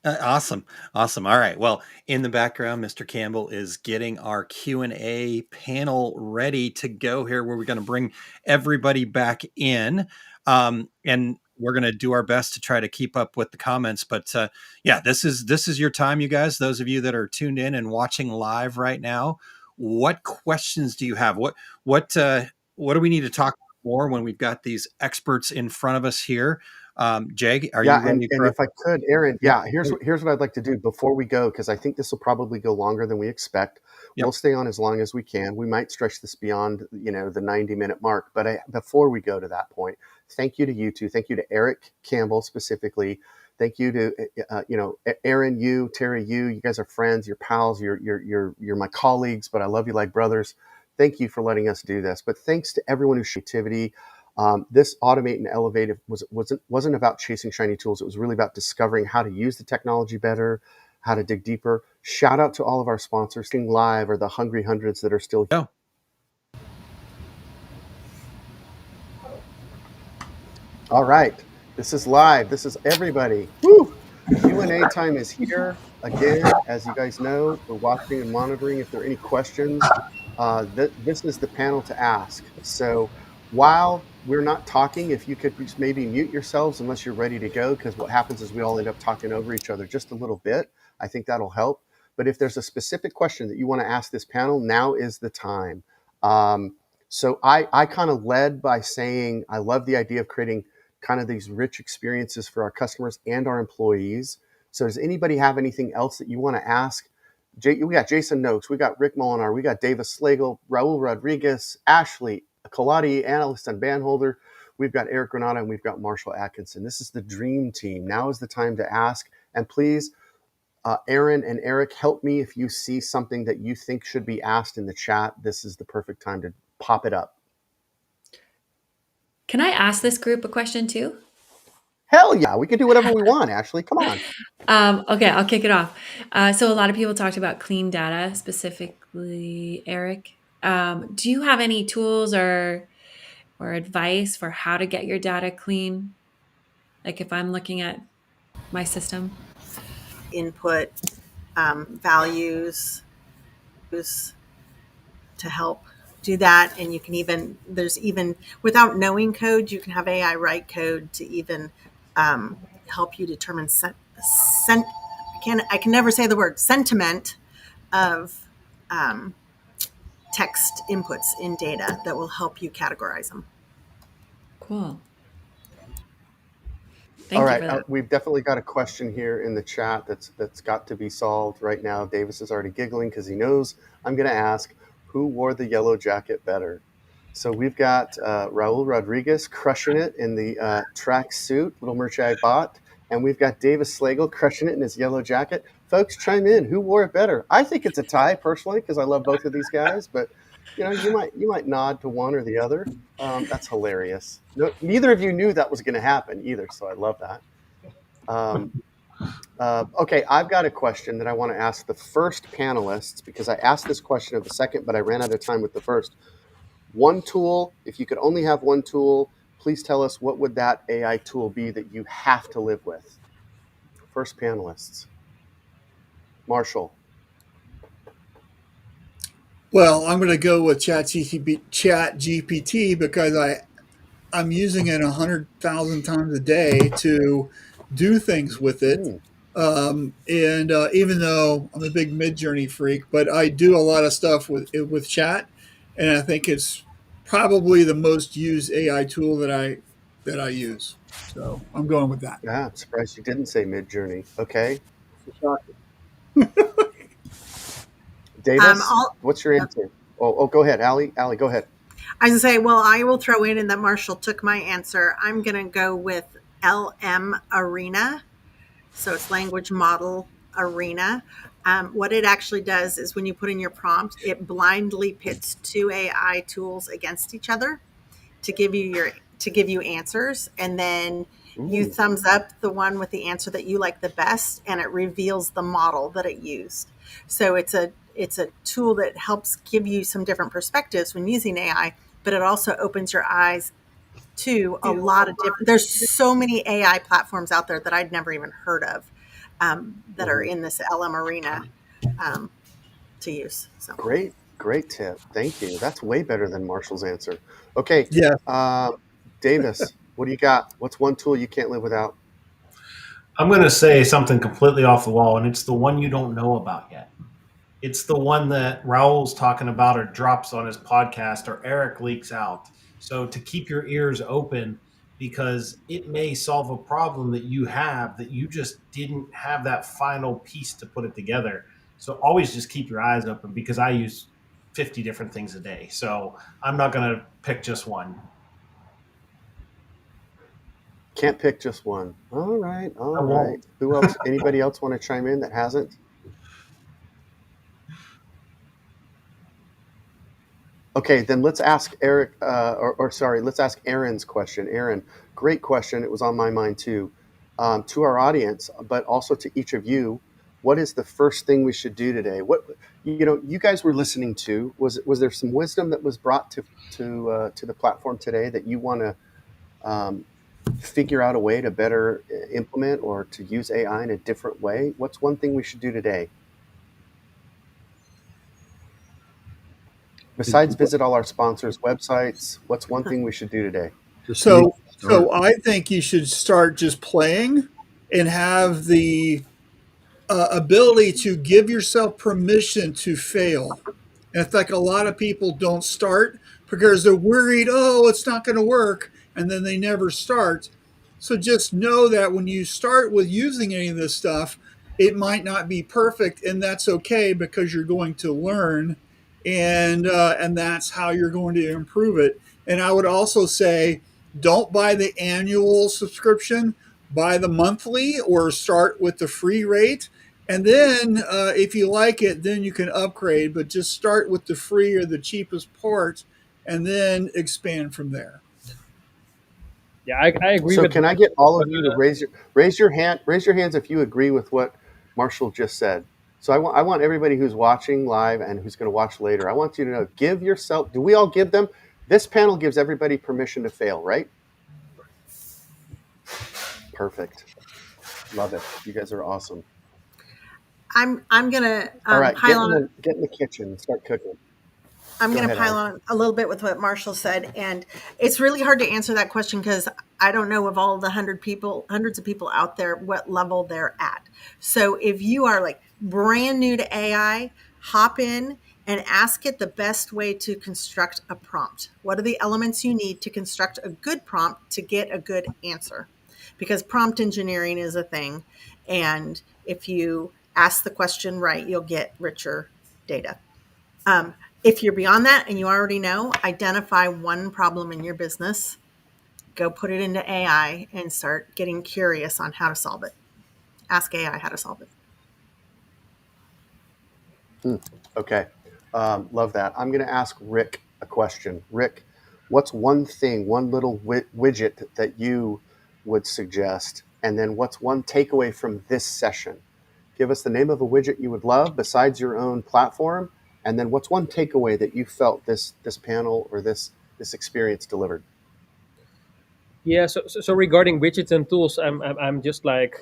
Awesome. All right. Well, in the background, Mr. Campbell is getting our Q&A panel ready to go here, where we're going to bring everybody back in. And we're going to do our best to try to keep up with the comments. But yeah, this is your time, you guys. Those of you that are tuned in and watching live right now, what questions do you have? What do we need to talk more when we've got these experts in front of us here? Jay, are you Yeah, and, ready and for? if I could, Aaron, Yep. yeah, here's what I'd like to do before we go, because I think this will probably go longer than we expect. Yep. We'll stay on as long as we can. We might stretch this beyond, the 90-minute mark. But before we go to that point, thank you to you two. Thank you to Eric Campbell specifically. Thank you to Aaron, you, Terry, you guys are friends, you're pals, you're my colleagues, but I love you like brothers. Thank you for letting us do this. But thanks to everyone who's creativity. This Automate and Elevate wasn't about chasing shiny tools. It was really about discovering how to use the technology better, how to dig deeper. Shout out to all of our sponsors, Sing Live, or the Hungry Hundreds that are still here. All right, this is live. This is everybody. Woo! Q&A time is here. Again, as you guys know, we're watching and monitoring. If there are any questions, this is the panel to ask. So while we're not talking, if you could just maybe mute yourselves unless you're ready to go, because what happens is we all end up talking over each other just a little bit. I think that'll help. But if there's a specific question that you want to ask this panel, now is the time. So I kind of led by saying I love the idea of creating kind of these rich experiences for our customers and our employees. So does anybody have anything else that you want to ask? We got Jason Noakes, we got Rick Molinar, we got Davis Slagle, Raul Rodriguez, Ashley Colati, analyst and bandholder. We've got Eric Granata, and we've got Marshall Atkinson. This is the dream team. Now is the time to ask. And please, Aaron and Eric, help me if you see something that you think should be asked in the chat. This is the perfect time to pop it up. Can I ask this group a question too? Hell yeah, we can do whatever we want, Ashley. Come on. Okay, I'll kick it off. So a lot of people talked about clean data, specifically Eric. Do you have any tools or advice for how to get your data clean? Like if I'm looking at my system? Input values to help do that. And you can there's without knowing code, you can have AI write code to even help you determine I can never say the word sentiment of text inputs in data that will help you categorize them. Cool. All right, we've definitely got a question here in the chat that's got to be solved right now. Davis is already giggling because he knows I'm going to ask, who wore the yellow jacket better? So we've got Raul Rodriguez crushing it in the track suit, little merch I bought, and we've got Davis Slagle crushing it in his yellow jacket. Folks, chime in. Who wore it better? I think it's a tie, personally, because I love both of these guys, but you might nod to one or the other. That's hilarious. No, neither of you knew that was going to happen either, so I love that. Okay, I've got a question that I want to ask the first panelists, because I asked this question of the second, but I ran out of time with the first. One tool, if you could only have one tool, please tell us what would that AI tool be that you have to live with? First panelists. Marshall. Well, I'm going to go with Chat GPT because I'm using it 100,000 times a day to do things with it. And even though I'm a big Mid-Journey freak, but I do a lot of stuff with chat, and I think it's probably the most used AI tool that I use. So I'm going with that. Yeah, I'm surprised you didn't say Mid-Journey. Okay. Davis, I'll, what's your answer? Oh, go ahead, Allie. Allie, go ahead. I was gonna say, well, I will throw in, and that Marshall took my answer. I'm gonna go with LM Arena. So it's language model arena. What it actually does is when you put in your prompt, it blindly pits two AI tools against each other to give you answers, and then you Ooh, thumbs up the one with the answer that you like the best, and it reveals the model that it used. So it's a tool that helps give you some different perspectives when using AI, but it also opens your eyes to a lot of different. There's so many AI platforms out there that I'd never even heard of, that are mhm. in this LM arena, um, to use. So Great tip. Thank you. That's way better than Marshall's answer. Okay, Yeah. uh, Davis, what do you got? What's one tool you can't live without? I'm going to say something completely off the wall, and it's the one you don't know about yet. It's the one that Raul's talking about or drops on his podcast or Eric leaks out. So to keep your ears open, because it may solve a problem that you have that you just didn't have that final piece to put it together. So always just keep your eyes open, because I use 50 different things a day. So I'm not going to pick just one. Can't pick just one. All right, I all right. won't. Who else? Anybody else want to chime in that hasn't? Okay, then let's ask Eric, or sorry, let's ask Aaron's question. Aaron, great question. It was on my mind too. To our audience, but also to each of you, what is the first thing we should do today? What you guys were listening to, was there some wisdom that was brought to the platform today that you want to figure out a way to better implement or to use AI in a different way? What's one thing we should do today? Besides visit all our sponsors' websites, what's one thing we should do today? Just need So to so start. I think you should start just playing and have the ability to give yourself permission to fail. And it's like a lot of people don't start because they're worried, oh, it's not going to work. And then they never start. So just know that when you start with using any of this stuff, it might not be perfect. And that's okay because you're going to learn. And that's how you're going to improve it. And I would also say, don't buy the annual subscription, buy the monthly or start with the free rate, and then if you like it, then you can upgrade, but just start with the free or the cheapest part and then expand from there. Yeah, I agree So with can I get all of what you to raise your hands if you agree with what Marshall just said. So I want everybody who's watching live and who's going to watch later. I want you to know, give yourself. Do we all give them? This panel gives everybody permission to fail, right? Perfect. Love it. You guys are awesome. I'm gonna All right, pile on. get in the kitchen and start cooking. I'm Go going to ahead, pile Allie. on a little bit with what Marshall said, and it's really hard to answer that question because I don't know of all the hundreds of people out there, what level they're at. So if you are like brand new to AI, hop in and ask it the best way to construct a prompt. What are the elements you need to construct a good prompt to get a good answer? Because prompt engineering is a thing, and if you ask the question right, you'll get richer data. Um, if you're beyond that and you already know, identify one problem in your business, go put it into AI and start getting curious on how to solve it. Ask AI how to solve it. Okay. Love that. I'm going to ask Rick a question. Rick, what's one thing, one little widget that you would suggest? And then what's one takeaway from this session? Give us the name of a widget you would love besides your own platform. And then what's one takeaway that you felt this panel or this experience delivered? Yeah, so regarding widgets and tools, I'm just like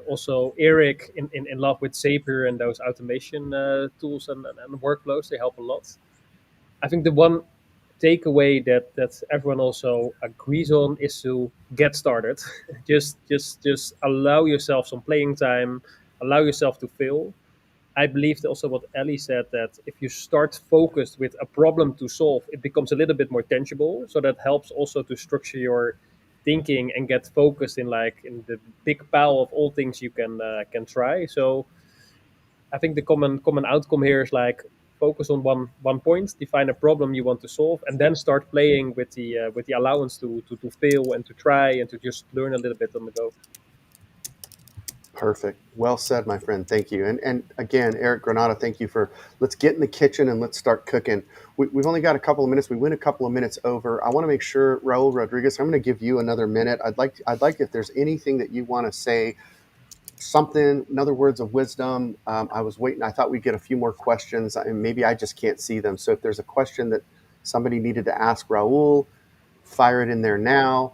also Eric in love with Zapier and those automation tools and workflows. They help a lot. I think the one takeaway that everyone also agrees on is to get started. just allow yourself some playing time, allow yourself to fail. I believe also what Ellie said, that if you start focused with a problem to solve, it becomes a little bit more tangible. So that helps also to structure your thinking and get focused in the big pile of all things you can try. So I think the common outcome here is focus on one point, define a problem you want to solve, and then start playing with the allowance to fail and to try and to just learn a little bit on the go. Perfect. Well said, my friend. Thank you. And again, Eric Granata, thank you for, let's get in the kitchen and let's start cooking. We've only got a couple of minutes. We went a couple of minutes over. I want to make sure, Raul Rodriguez, I'm going to give you another minute. I'd like if there's anything that you want to say, something, another words of wisdom. I was waiting. I thought we'd get a few more questions, and maybe I just can't see them. So if there's a question that somebody needed to ask Raul, fire it in there now.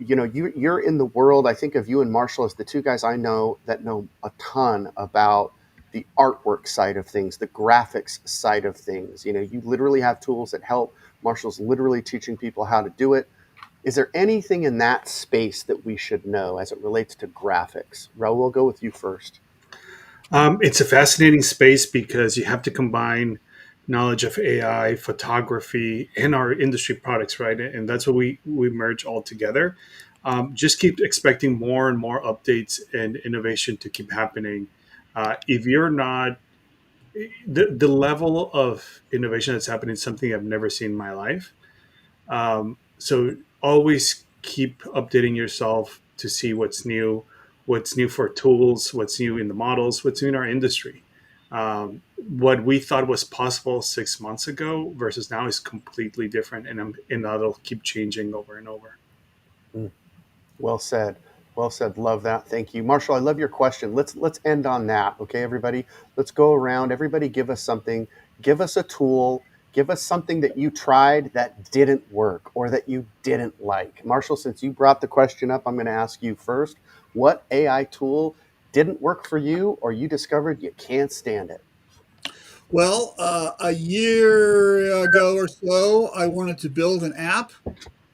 You're in the world. I think of you and Marshall as the two guys I know that know a ton about the artwork side of things, the graphics side of things. You literally have tools that help. Marshall's literally teaching people how to do it. Is there anything in that space that we should know as it relates to graphics? Raul, I'll go with you first. It's a fascinating space because you have to combine knowledge of AI, photography, and our industry products, right? And that's what we merge all together. Just keep expecting more and more updates and innovation to keep happening. If you're not, the level of innovation that's happening is something I've never seen in my life. So always keep updating yourself to see what's new for tools, what's new in the models, what's new in our industry. What we thought was possible 6 months ago versus now is completely different, and that'll keep changing over and over. Well said. Well said. Love that. Thank you, Marshall. I love your question. Let's end on that. Okay, everybody. Let's go around. Everybody, give us something. Give us a tool. Give us something that you tried that didn't work or that you didn't like. Marshall, since you brought the question up, I'm going to ask you first. What AI tool didn't work for you, or you discovered you can't stand it? Well, a year ago or so, I wanted to build an app,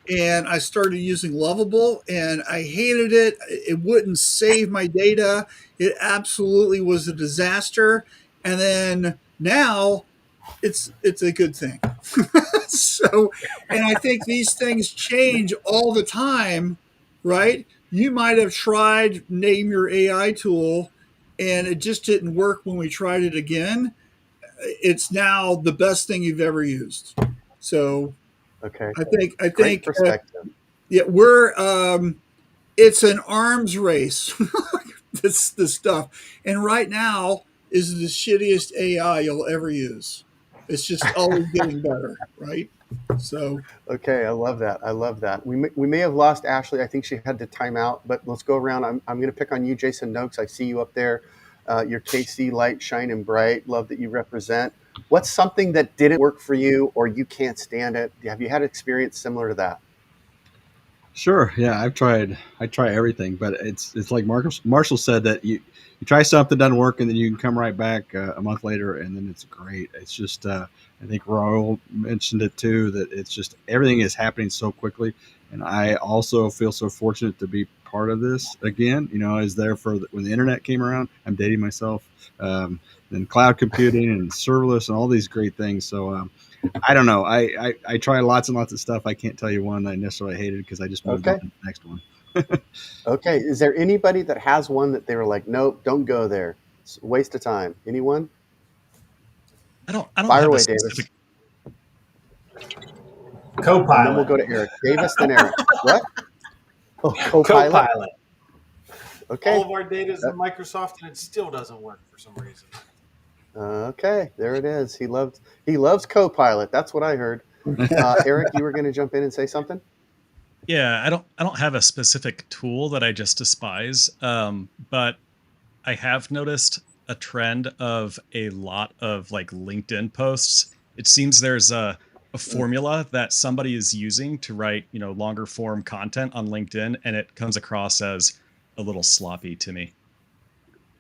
and I started using Lovable, and I hated it. It wouldn't save my data. It absolutely was a disaster. And then now it's a good thing. So, and I think these things change all the time, right? You might have tried name your AI tool and it just didn't work when we tried it again. It's now the best thing you've ever used. So Okay. I Great think perspective. yeah, it's an arms race. this stuff, and right now is the shittiest AI you'll ever use. It's just always getting better, right? So Okay, I love that. I love that. We may have lost Ashley. I think she had to time out, but let's go around. I'm going to pick on you, Jason Noakes. I see you up there. Your KC light shining bright. Love that you represent. What's something that didn't work for you or you can't stand it? Have you had an experience similar to that? Sure. Yeah, I try everything, but it's like Marshall said, that you try something, doesn't work, and then you can come right back a month later, and then it's great. It's just I think Raul mentioned it too, that it's just everything is happening so quickly, and I also feel so fortunate to be part of this again. I was there when the internet came around. I'm dating myself. Then cloud computing and serverless and all these great things. So I don't know. I try lots and lots of stuff. I can't tell you one I necessarily hated because I just moved on to the next one. Okay. Is there anybody that has one that they were like, nope, don't go there? It's a waste of time. Anyone? I don't Fire have away, a specific. Copilot. And then we'll go to Eric Davis, then Eric. What? Oh, Copilot. Copilot. Okay. All of our data is in Microsoft, and it still doesn't work for some reason. Okay, there it is. He loves Copilot. That's what I heard. Eric, you were going to jump in and say something? Yeah, I don't have a specific tool that I just despise, but I have noticed a trend of a lot of like LinkedIn posts. It seems there's a formula that somebody is using to write, longer form content on LinkedIn, and it comes across as a little sloppy to me.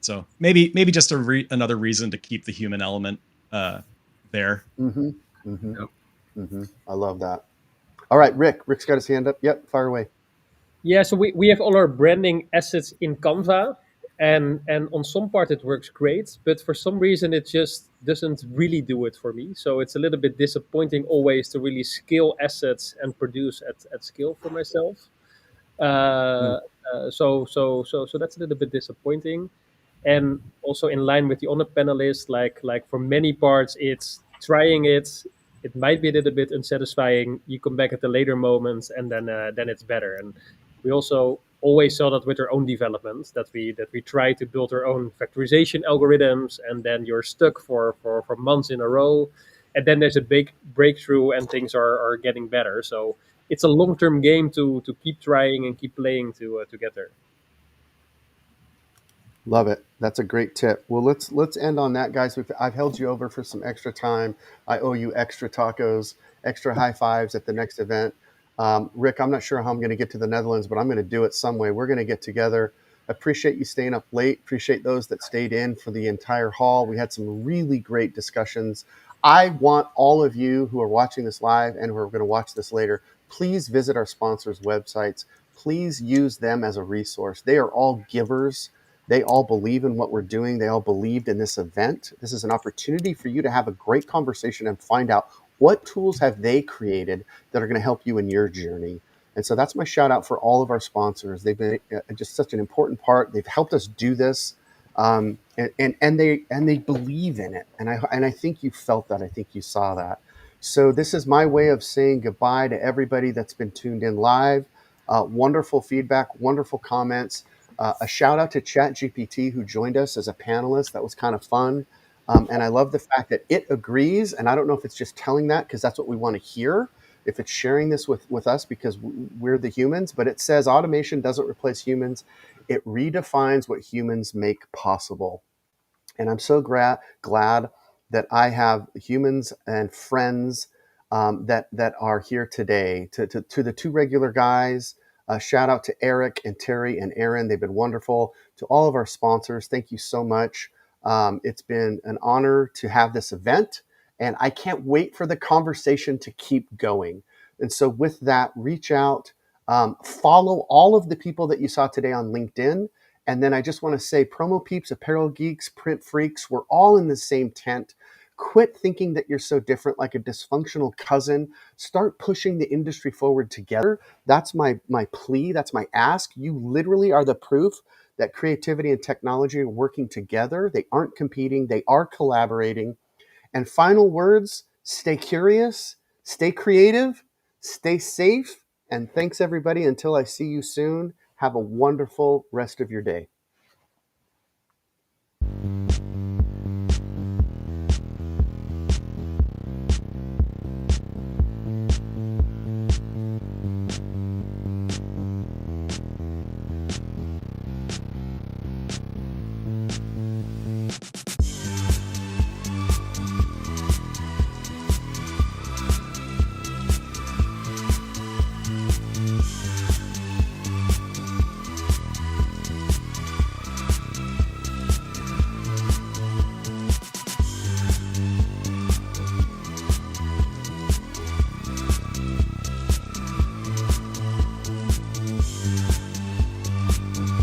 So maybe just another reason to keep the human element there. Mm-hmm. Mm-hmm. Yep. Mm-hmm. I love that. All right, Rick. Rick's got his hand up. Yep, fire away. Yeah, so we have all our branding assets in Canva, and on some part it works great, but for some reason it just doesn't really do it for me. So it's a little bit disappointing always to really scale assets and produce at scale for myself. Mm. So that's a little bit disappointing, and also in line with the other panelists, like for many parts, it's trying it. It might be a little bit unsatisfying. You come back at the later moments, and then it's better. And we also always saw that with our own development, that we try to build our own factorization algorithms, and then you're stuck for months in a row, and then there's a big breakthrough, and things are getting better. So it's a long term game to keep trying and keep playing to get there. Love it. That's a great tip. Well, let's end on that, guys. I've held you over for some extra time. I owe you extra tacos, extra high fives at the next event. Rick, I'm not sure how I'm going to get to the Netherlands, but I'm going to do it some way. We're going to get together. Appreciate you staying up late. Appreciate those that stayed in for the entire haul. We had some really great discussions. I want all of you who are watching this live and who are going to watch this later, please visit our sponsors' websites. Please use them as a resource. They are all givers. They all believe in what we're doing. They all believed in this event. This is an opportunity for you to have a great conversation and find out what tools have they created that are going to help you in your journey. And so that's my shout out for all of our sponsors. They've been just such an important part. They've helped us do this, and they believe in it. And I think you felt that. I think you saw that. So this is my way of saying goodbye to everybody that's been tuned in live. Wonderful feedback, wonderful comments. A shout out to ChatGPT who joined us as a panelist. That was kind of fun. And I love the fact that it agrees. And I don't know if it's just telling that because that's what we want to hear, if it's sharing this with us because we're the humans, but it says automation doesn't replace humans. It redefines what humans make possible. And I'm so glad that I have humans and friends that are here today. To the two regular guys, shout out to Eric and Terry and Aaron. They've been wonderful. To all of our sponsors, thank you so much. It's been an honor to have this event, and I can't wait for the conversation to keep going. And so, with that, reach out, follow all of the people that you saw today on LinkedIn. And then I just want to say, promo peeps, apparel geeks, print freaks, we're all in the same tent. Quit thinking that you're so different like a dysfunctional cousin. Start pushing the industry forward together. That's my plea. That's my ask. You literally are the proof that creativity and technology are working together. They aren't competing. They are collaborating. And final words, stay curious, stay creative, stay safe. And thanks, everybody. Until I see you soon, have a wonderful rest of your day.